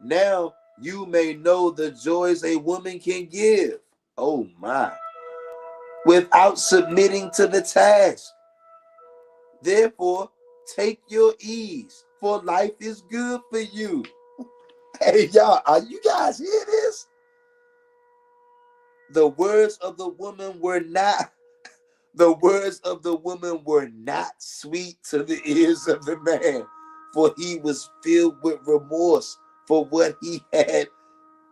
Now you may know the joys a woman can give. Oh my. Without submitting to the task. Therefore, take your ease, for life is good for you. Hey, y'all, are you guys hear this? The words of the woman were not sweet to the ears of the man, for he was filled with remorse for what he had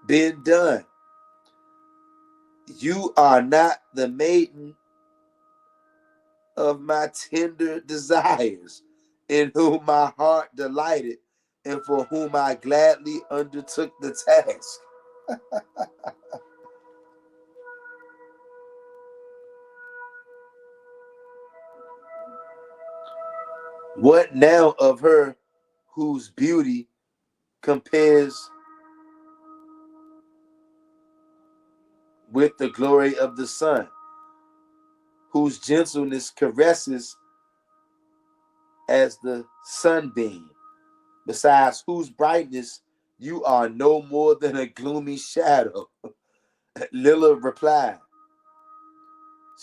been done. You are not the maiden of my tender desires, in whom my heart delighted, and for whom I gladly undertook the task. What now of her whose beauty compares with the glory of the sun, whose gentleness caresses as the sunbeam, besides whose brightness you are no more than a gloomy shadow? Lila replied,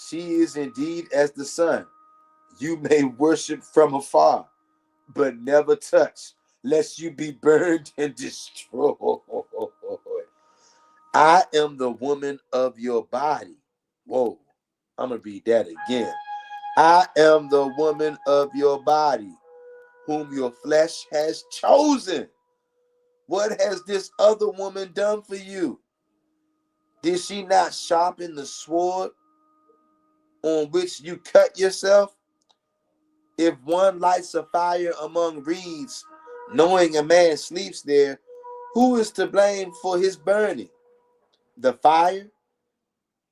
she is indeed as the sun. You may worship from afar, but never touch, lest you be burned and destroyed. I am the woman of your body. Whoa, I'm going to read that again. I am the woman of your body, whom your flesh has chosen. What has this other woman done for you? Did she not sharpen the sword on which you cut yourself? If one lights a fire among reeds, knowing a man sleeps there, who is to blame for his burning? The fire,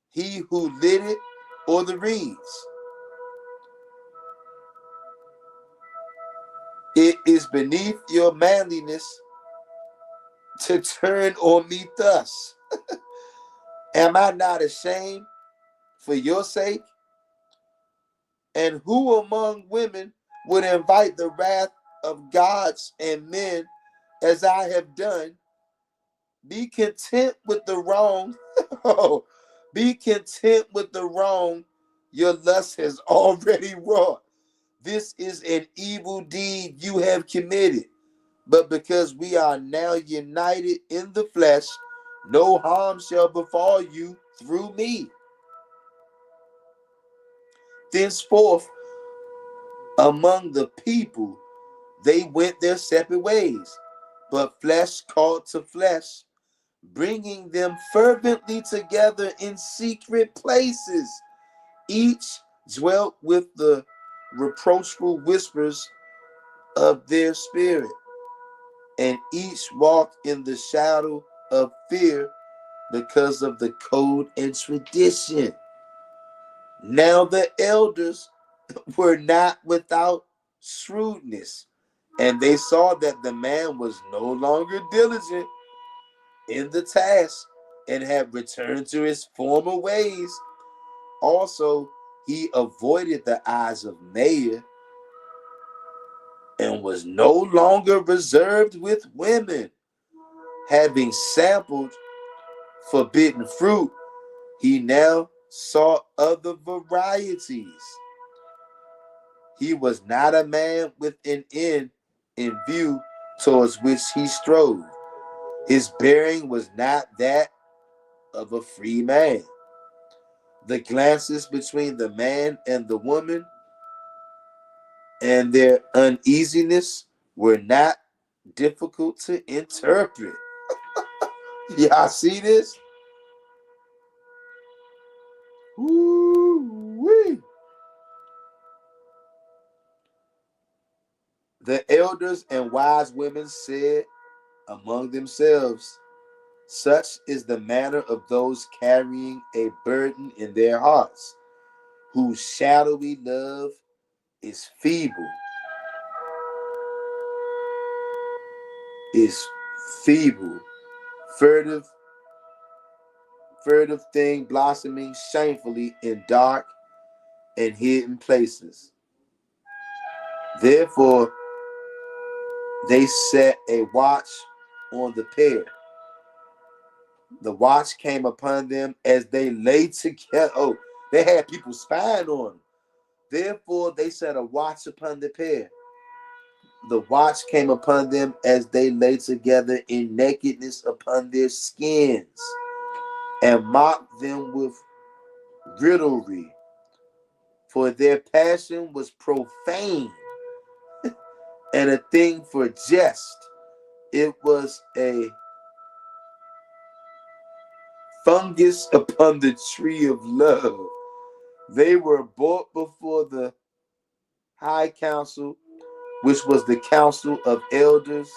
he who lit it, or the reeds? It is beneath your manliness to turn on me thus. Am I not ashamed for your sake? And who among women would invite the wrath of gods and men as I have done? Be content with the wrong. Oh, be content with the wrong your lust has already wrought. This is an evil deed you have committed. But because we are now united in the flesh, no harm shall befall you through me. Thenceforth, among the people, they went their separate ways, but flesh called to flesh, bringing them fervently together in secret places. Each dwelt with the reproachful whispers of their spirit, and each walked in the shadow of fear because of the code and tradition. Now the elders were not without shrewdness, and they saw that the man was no longer diligent in the task and had returned to his former ways. Also, he avoided the eyes of Maia and was no longer reserved with women. Having sampled forbidden fruit, he now saw other varieties. He was not a man with an end in view towards which he strove. His bearing was not that of a free man. The glances between the man and the woman and their uneasiness were not difficult to interpret. Y'all see this? Woo-wee. The elders and wise women said among themselves, such is the manner of those carrying a burden in their hearts, whose shadowy love is feeble, is feeble, furtive, furtive thing blossoming shamefully in dark and hidden places. Therefore, they set a watch on the pair. The watch came upon them as they lay together. Oh, they had people spying on them. Therefore, they set a watch upon the pair. The watch came upon them as they lay together in nakedness upon their skins, and mocked them with riddlery, for their passion was profane and a thing for jest. It was a fungus upon the tree of love. They were brought before the high council, which was the council of elders,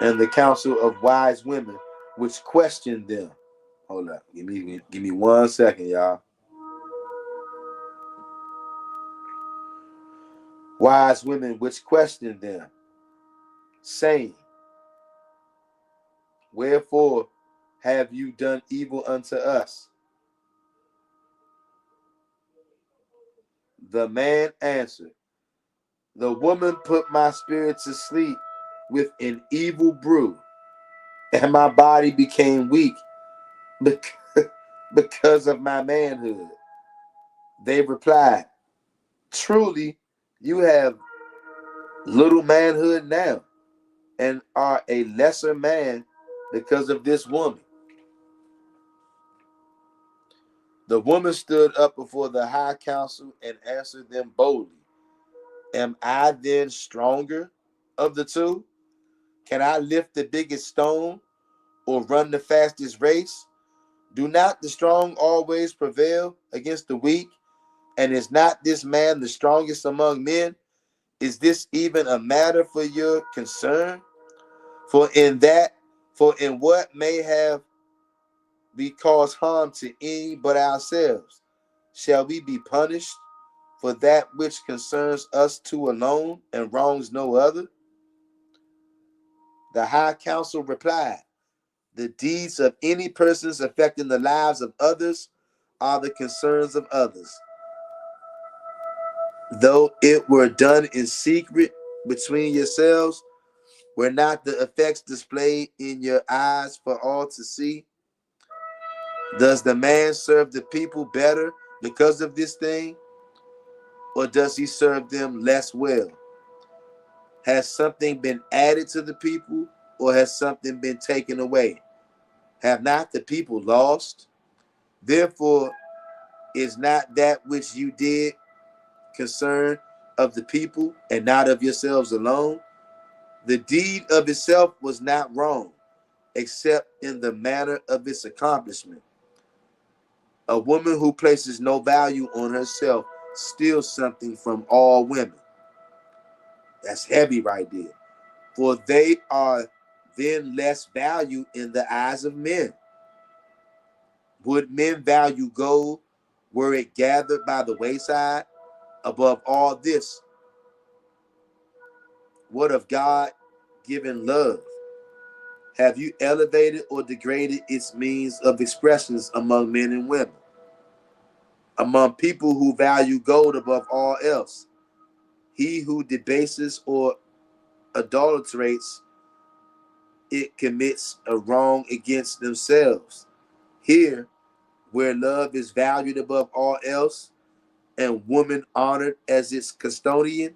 and the council of wise women, which questioned them. Hold up, give me 1 second, y'all. Wise women which questioned them, saying, wherefore have you done evil unto us? The man answered, the woman put my spirit to sleep with an evil brew, and my body became weak because of my manhood. They replied, truly, you have little manhood now, and are a lesser man because of this woman. The woman stood up before the high council and answered them boldly. Am I then stronger of the two? Can I lift the biggest stone or run the fastest race? Do not the strong always prevail against the weak? And is not this man the strongest among men? Is this even a matter for your concern? For in what may have we caused harm to any but ourselves? Shall we be punished for that which concerns us two alone and wrongs no other? The high council replied, the deeds of any persons affecting the lives of others are the concerns of others. Though it were done in secret between yourselves, were not the effects displayed in your eyes for all to see? Does the man serve the people better because of this thing? Or does he serve them less well? Has something been added to the people, or has something been taken away? Have not the people lost? Therefore, is not that which you did concern of the people and not of yourselves alone? The deed of itself was not wrong, except in the manner of its accomplishment. A woman who places no value on herself steals something from all women. That's heavy right there. For they are then less value in the eyes of men? Would men value gold were it gathered by the wayside? Above all this, what of God given love? Have you elevated or degraded its means of expressions among men and women? Among people who value gold above all else, he who debases or adulterates it commits a wrong against themselves. Here, where love is valued above all else, and woman honored as its custodian,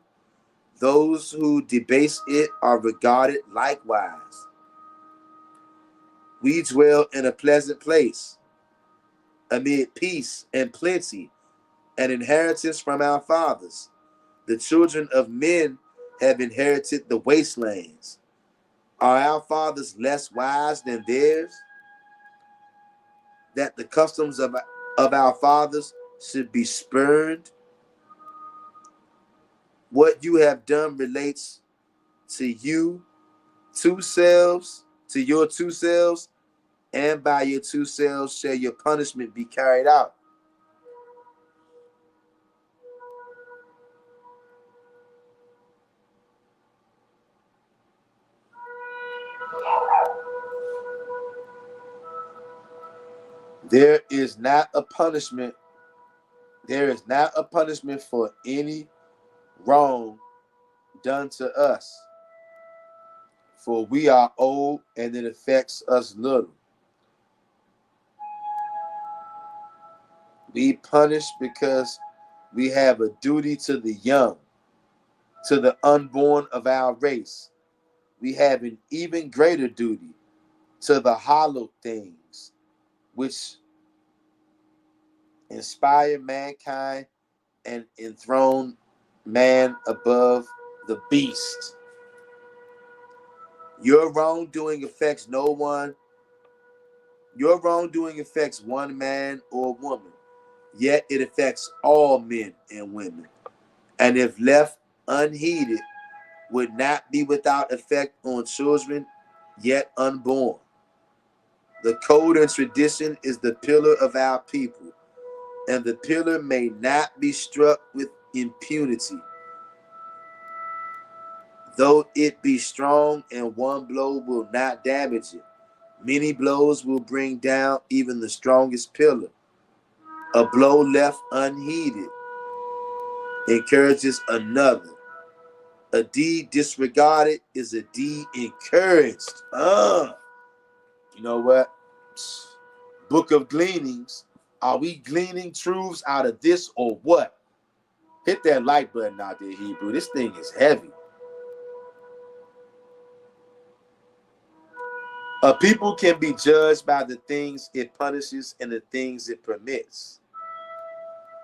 those who debase it are regarded likewise. We dwell in a pleasant place, amid peace and plenty, an inheritance from our fathers. The children of men have inherited the wastelands. Are our fathers less wise than theirs? That the customs of our fathers should be spurned? What you have done relates to you two selves, to your two selves, and by your two selves shall your punishment be carried out. There is not a punishment. There is not a punishment for any wrong done to us, for we are old and it affects us little. We punish because we have a duty to the young, to the unborn of our race. We have an even greater duty to the hollow things which inspire mankind and enthrone man above the beast. Your wrongdoing affects no one. Your wrongdoing affects one man or woman, yet it affects all men and women. And if left unheeded, would not be without effect on children yet unborn. The code and tradition is the pillar of our people, and the pillar may not be struck with impunity. Though it be strong and one blow will not damage it, many blows will bring down even the strongest pillar. A blow left unheeded encourages another. A deed disregarded is a deed encouraged. You know what? Book of Gleanings. Are we gleaning truths out of this or what? Hit that like button out there, Hebrew. This thing is heavy. A people can be judged by the things it punishes and the things it permits.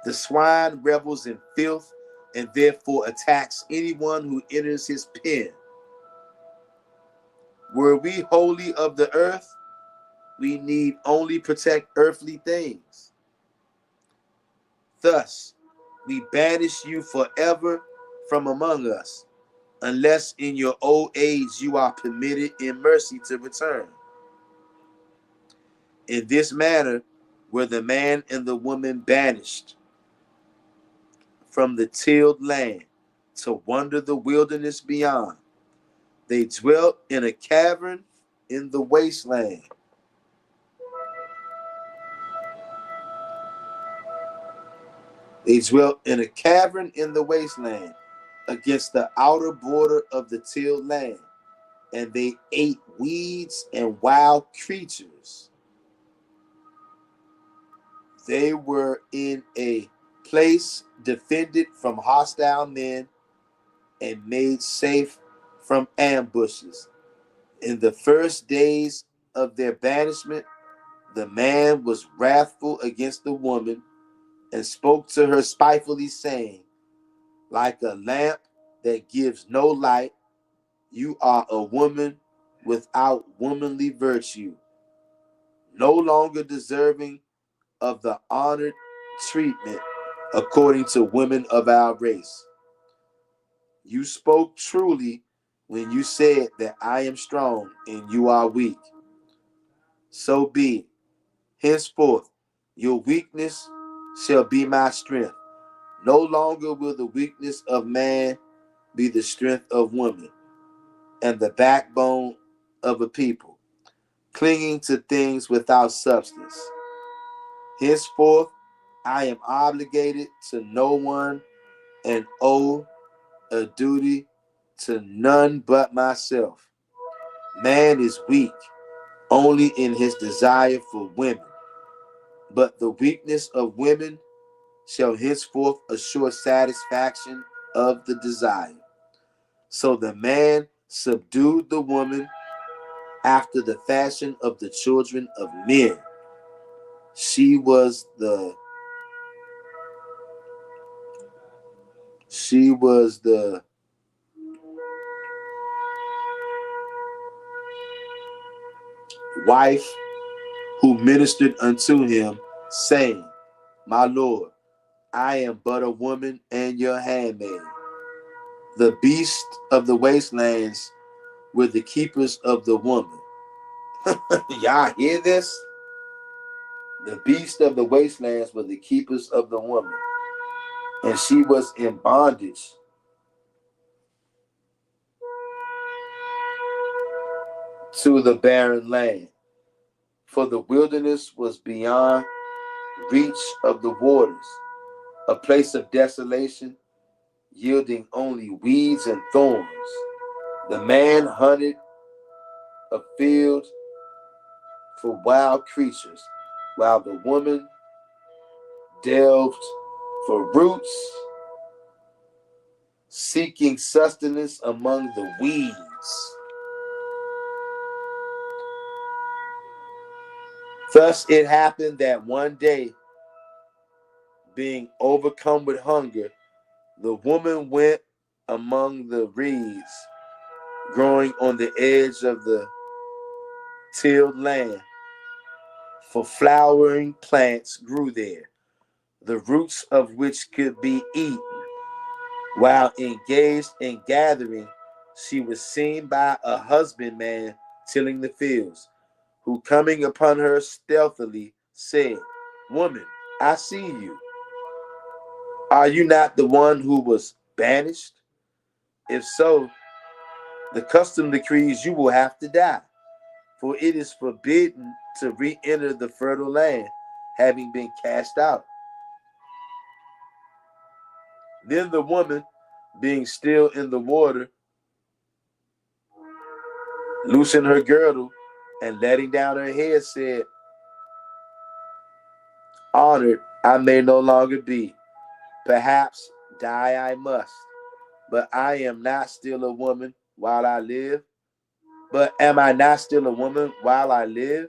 The swine revels in filth and therefore attacks anyone who enters his pen. Were we wholly of the earth, we need only protect earthly things. Thus, we banish you forever from among us, unless in your old age you are permitted in mercy to return. In this manner were the man and the woman banished from the tilled land to wander the wilderness beyond. They dwelt in a cavern in the wasteland. They dwelt in a cavern in the wasteland against the outer border of the tilled land, and they ate weeds and wild creatures. They were in a place defended from hostile men and made safe from ambushes. In the first days of their banishment, the man was wrathful against the woman and spoke to her spitefully, saying, like a lamp that gives no light, you are a woman without womanly virtue, no longer deserving of the honored treatment according to women of our race. You spoke truly when you said that I am strong and you are weak. So be it. Henceforth, your weakness shall be my strength. No longer will the weakness of man be the strength of woman and the backbone of a people, clinging to things without substance. Henceforth, I am obligated to no one and owe a duty to none but myself. Man is weak only in his desire for women, but the weakness of women shall henceforth assure satisfaction of the desire. So the man subdued the woman after the fashion of the children of men. She was the wife who ministered unto him, saying, My Lord, I am but a woman and your handmaid. The beasts of the wastelands were the keepers of the woman. Y'all hear this? The beasts of the wastelands were the keepers of the woman, and she was in bondage to the barren land. For the wilderness was beyond reach of the waters, a place of desolation, yielding only weeds and thorns. The man hunted a field for wild creatures, while the woman delved for roots, seeking sustenance among the weeds. Thus it happened that one day, being overcome with hunger, the woman went among the reeds growing on the edge of the tilled land, for flowering plants grew there, the roots of which could be eaten. While engaged in gathering, she was seen by a husbandman tilling the fields, who coming upon her stealthily said, Woman, I see you. Are you not the one who was banished? If so, the custom decrees you will have to die, for it is forbidden to re-enter the fertile land, having been cast out. Then the woman, being still in the water, loosened her girdle, and letting down her head, said, Honored I may no longer be. Perhaps die I must. But I am not still a woman while I live. But am I not still a woman while I live?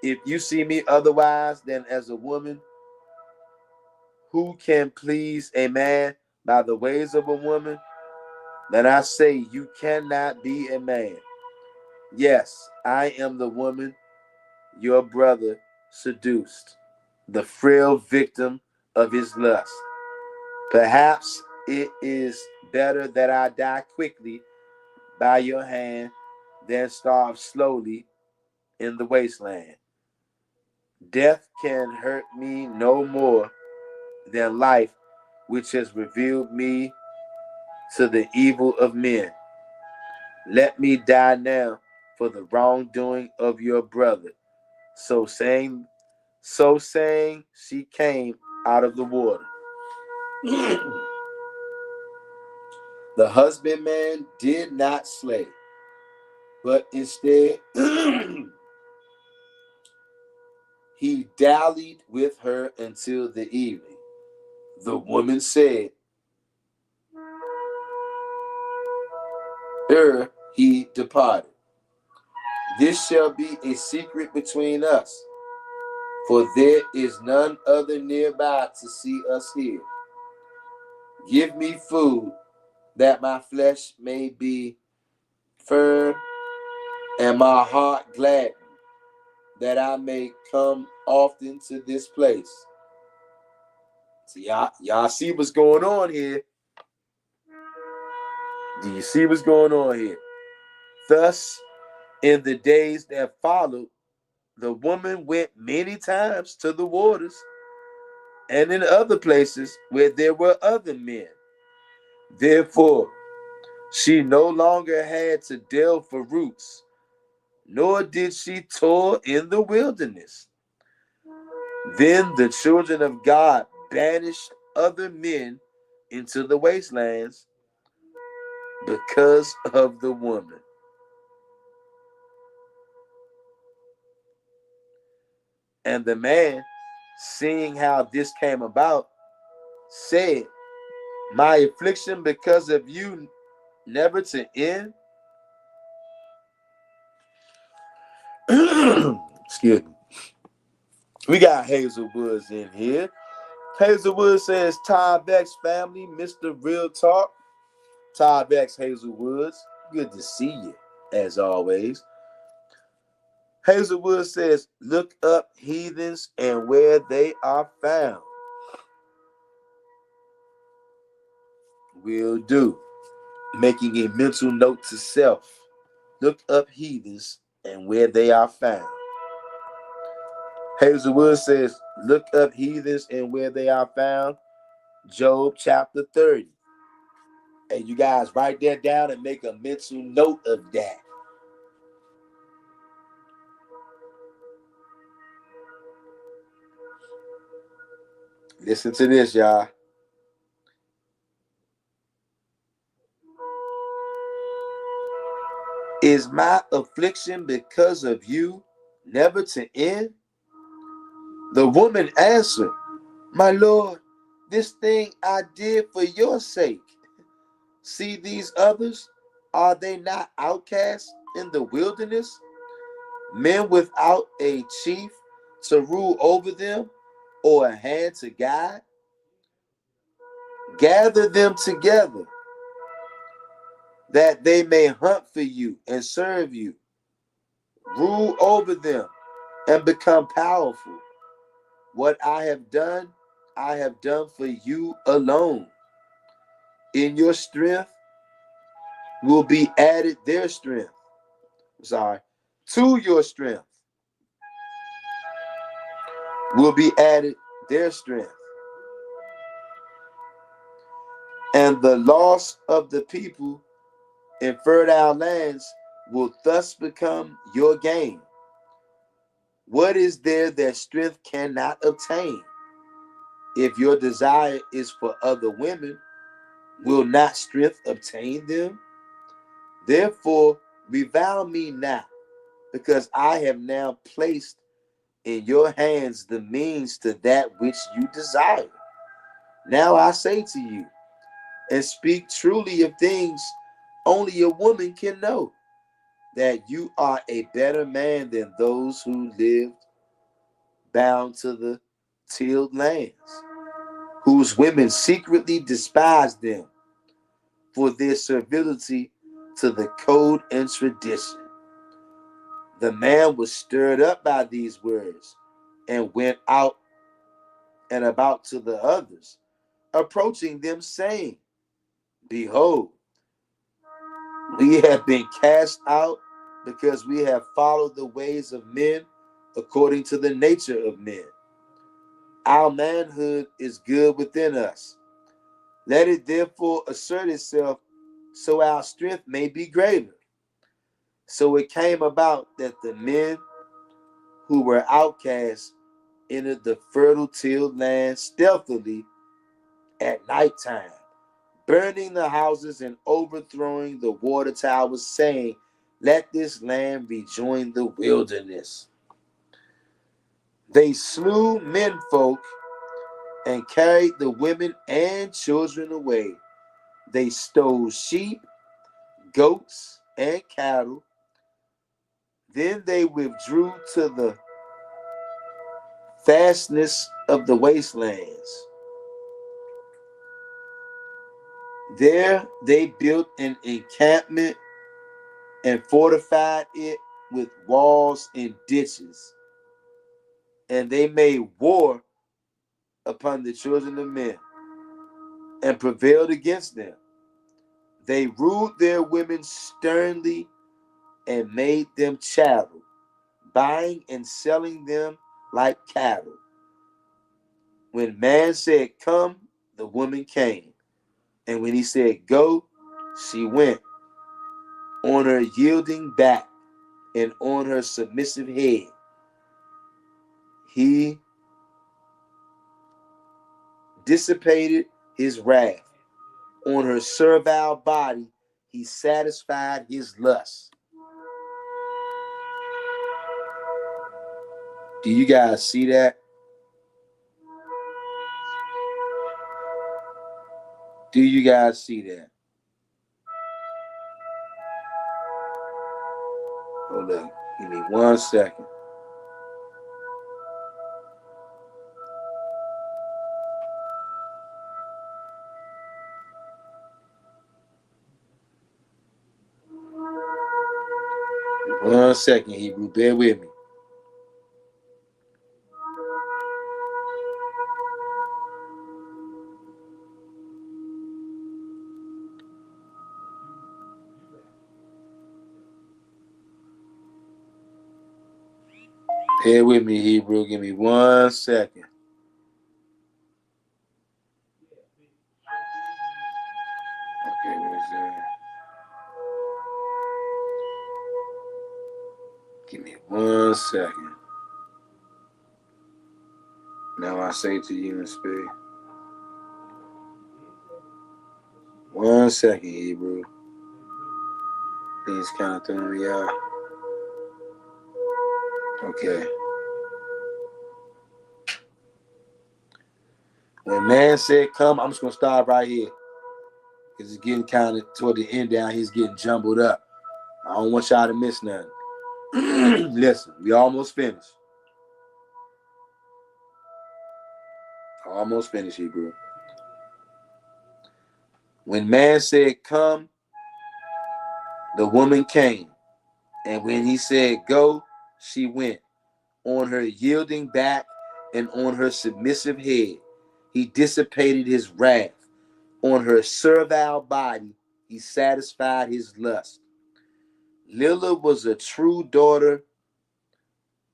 If you see me otherwise than as a woman, who can please a man by the ways of a woman? Then I say you cannot be a man. Yes, I am the woman your brother seduced, the frail victim of his lust. Perhaps it is better that I die quickly by your hand than starve slowly in the wasteland. Death can hurt me no more than life, which has revealed me to the evil of men. Let me die now for the wrongdoing of your brother. So saying, she came out of the water. The husbandman did not slay, but instead he dallied with her until the evening. The woman said, ere he departed, This shall be a secret between us, for there is none other nearby to see us here. Give me food, that my flesh may be firm and my heart gladdened, that I may come often to this place. So y'all see what's going on here. Do you see what's going on here? Thus, in the days that followed, the woman went many times to the waters and in other places where there were other men. Therefore, she no longer had to delve for roots, nor did she toil in the wilderness. Then the children of God banished other men into the wastelands because of the woman. And the man, seeing how this came about, said, my affliction because of you never to end. Excuse me. We got Hazel Woods in here. Hazel Woods says, Todd Beck's family, Mr. Real Talk. Todd Beck's Hazel Woods. Good to see you, as always. Hazel Woods says, look up heathens and where they are found. Will do. Making a mental note to self. Look up heathens and where they are found. Hazel Woods says, look up heathens and where they are found. Job chapter 30. And you guys write that down and make a mental note of that. Listen to this, y'all. Is my affliction because of you never to end? The woman answered, my Lord, this thing I did for your sake. See these others? Are they not outcasts in the wilderness? Men without a chief to rule over them or a hand to guide? Gather them together that they may hunt for you and serve you. Rule over them and become powerful. What I have done for you alone. In your strength will be added their strength. To your strength will be added their strength. And the loss of the people in fertile lands will thus become your gain. What is there that strength cannot obtain? If your desire is for other women, will not strength obtain them? Therefore, revile me now, because I have now placed in your hands the means to that which you desire. Now I say to you, and speak truly of things only a woman can know, that you are a better man than those who lived bound to the tilled lands, whose women secretly despised them for their servility to the code and tradition. The man was stirred up by these words and went out and about to the others, approaching them, saying, behold, we have been cast out because we have followed the ways of men according to the nature of men. Our manhood is good within us. Let it therefore assert itself so our strength may be greater. So it came about that the men who were outcasts entered the fertile tilled land stealthily at nighttime, burning the houses and overthrowing the water towers, saying, let this land rejoin the wilderness. They slew menfolk and carried the women and children away. They stole sheep, goats, and cattle. Then they withdrew to the fastness of the wastelands. There they built an encampment and fortified it with walls and ditches. And they made war upon the children of men and prevailed against them. They ruled their women sternly and made them chattel, buying and selling them like cattle. When man said, "Come," the woman came. And when he said, "Go," she went, on her yielding back and on her submissive head. He dissipated his wrath. On her servile body, he satisfied his lust. Do you guys see that? Do you guys see that? Hold on. Give me 1 second. One second, Hebrew. Bear with me. Bear with me, Hebrew. Give me 1 second. Okay, what is that? Give me 1 second. Now I say to you in spirit. 1 second, Hebrew. Things kind of throwing me out. Okay. When man said, "Come," I'm just going to stop right here. Because it's getting kind of toward the end down. He's getting jumbled up. I don't want y'all to miss nothing. Listen, we almost finished. Almost finished, Hebrew. When man said, "Come," the woman came. And when he said, "Go," she went. On her yielding back and on her submissive head, he dissipated his wrath. On her servile body, he satisfied his lust. Lila was a true daughter.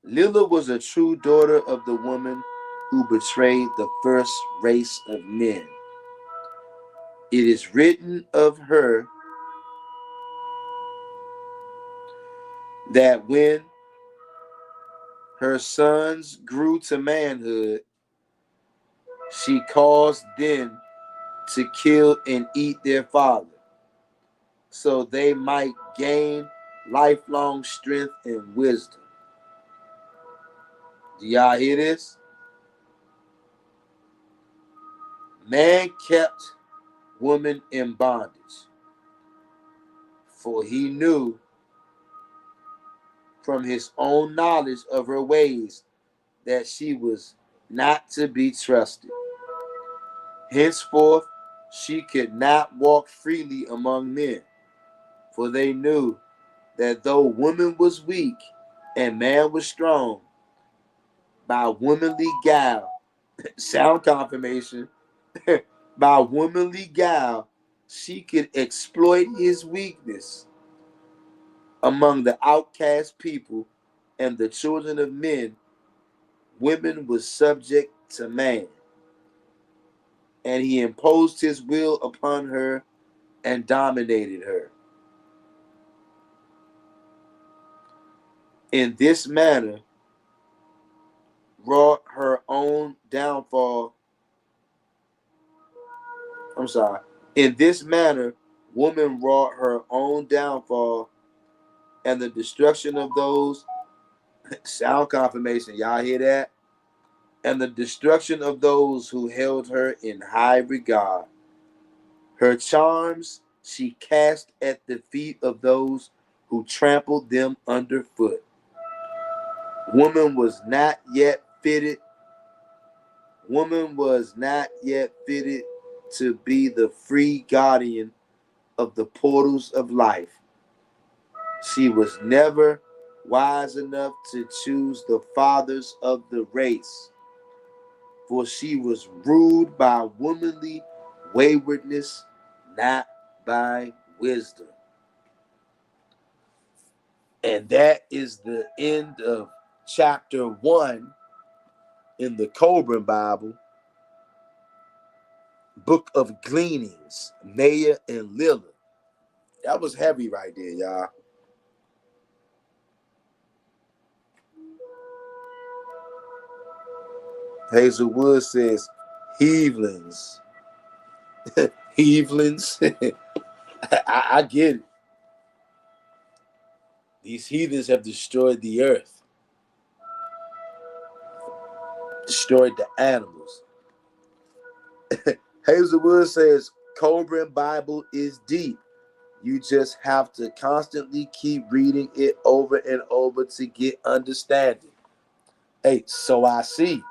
Lila was a true daughter of the woman who betrayed the first race of men. It is written of her that when her sons grew to manhood, she caused them to kill and eat their father, so they might gain lifelong strength and wisdom. Do y'all hear this? Man kept woman in bondage, for he knew from his own knowledge of her ways that she was not to be trusted. Henceforth, she could not walk freely among men, for they knew that though woman was weak and man was strong, by womanly guile, sound confirmation, by womanly guile, she could exploit his weakness among the outcast people and the children of men. Women was subject to man, and he imposed his will upon her and dominated her. In this manner, wrought her own downfall. In this manner, woman wrought her own downfall and the destruction of those, sound confirmation, y'all hear that? And the destruction of those who held her in high regard. Her charms she cast at the feet of those who trampled them underfoot. Woman was not yet fitted to be the free guardian of the portals of life. She was never wise enough to choose the fathers of the race, for she was ruled by womanly waywardness, not by wisdom. And that is the end of chapter 1 in the Kolbrin Bible, book of Gleanings, Maya and Lila. That was heavy right there, y'all. Hazelwood says, heavlings. Heavlings. I get it. These heathens have destroyed the earth, destroyed the animals. Hazelwood says, Kolbrin Bible is deep. You just have to constantly keep reading it over and over to get understanding. Hey, so I see.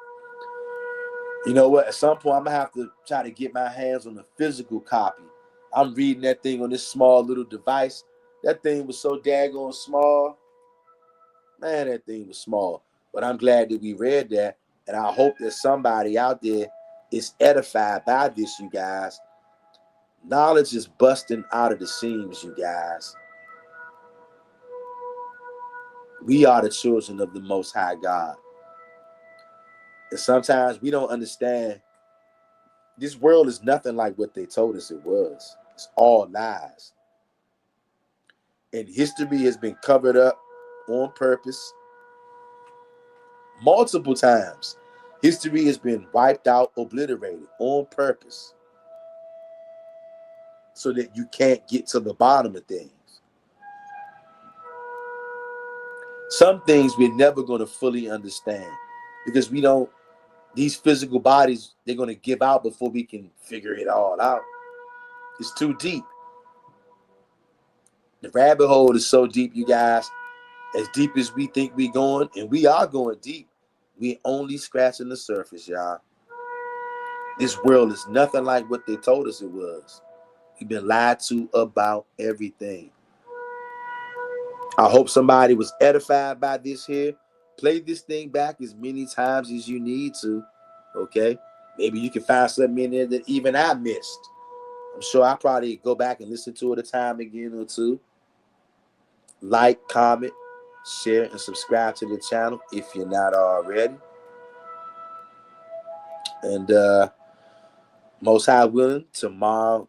You know what? At some point, I'm going to have to try to get my hands on a physical copy. I'm reading that thing on this small little device. That thing was so daggone small. Man, that thing was small. But I'm glad that we read that. And I hope that somebody out there is edified by this, you guys. Knowledge is busting out of the seams, you guys. We are the children of the Most High God. And sometimes we don't understand. This world is nothing like what they told us it was. It's all lies. And history has been covered up on purpose multiple times. History has been wiped out, obliterated on purpose, so that you can't get to the bottom of things. Some things we're never going to fully understand because we don't, these physical bodies, they're going to give out before we can figure it all out. It's too deep. The rabbit hole is so deep, you guys, as deep as we think we're going, and we are going deep. We're only scratching the surface, y'all. This world is nothing like what they told us it was. We've been lied to about everything. I hope somebody was edified by this here. Play this thing back as many times as you need to, okay? Maybe you can find something in there that even I missed. I'm sure I'll probably go back and listen to it a time again or two. Like, comment, share, and subscribe to the channel if you're not already. And most high willing, tomorrow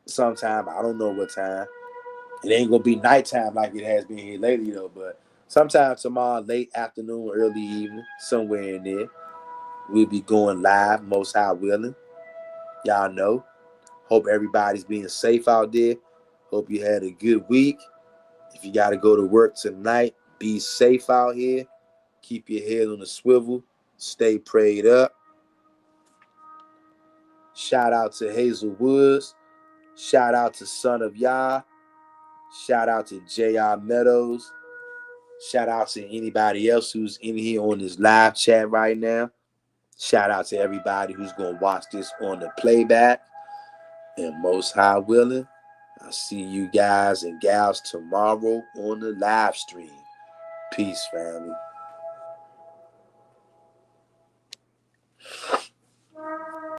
sometime, I don't know what time. It ain't gonna be nighttime like it has been here lately though, but sometime tomorrow, late afternoon, early evening, somewhere in there, we'll be going live, most high willing. Y'all know. Hope everybody's being safe out there. Hope you had a good week. If you gotta go to work tonight, be safe out here. Keep your head on a swivel. Stay prayed up. Shout out to Hazel Woods. Shout out to Son of Yah. Shout out to J.R. Meadows. Shout out to anybody else who's in here on this live chat right now. Shout out to everybody who's going to watch this on the playback. And most high willing, I'll see you guys and gals tomorrow on the live stream. Peace, family.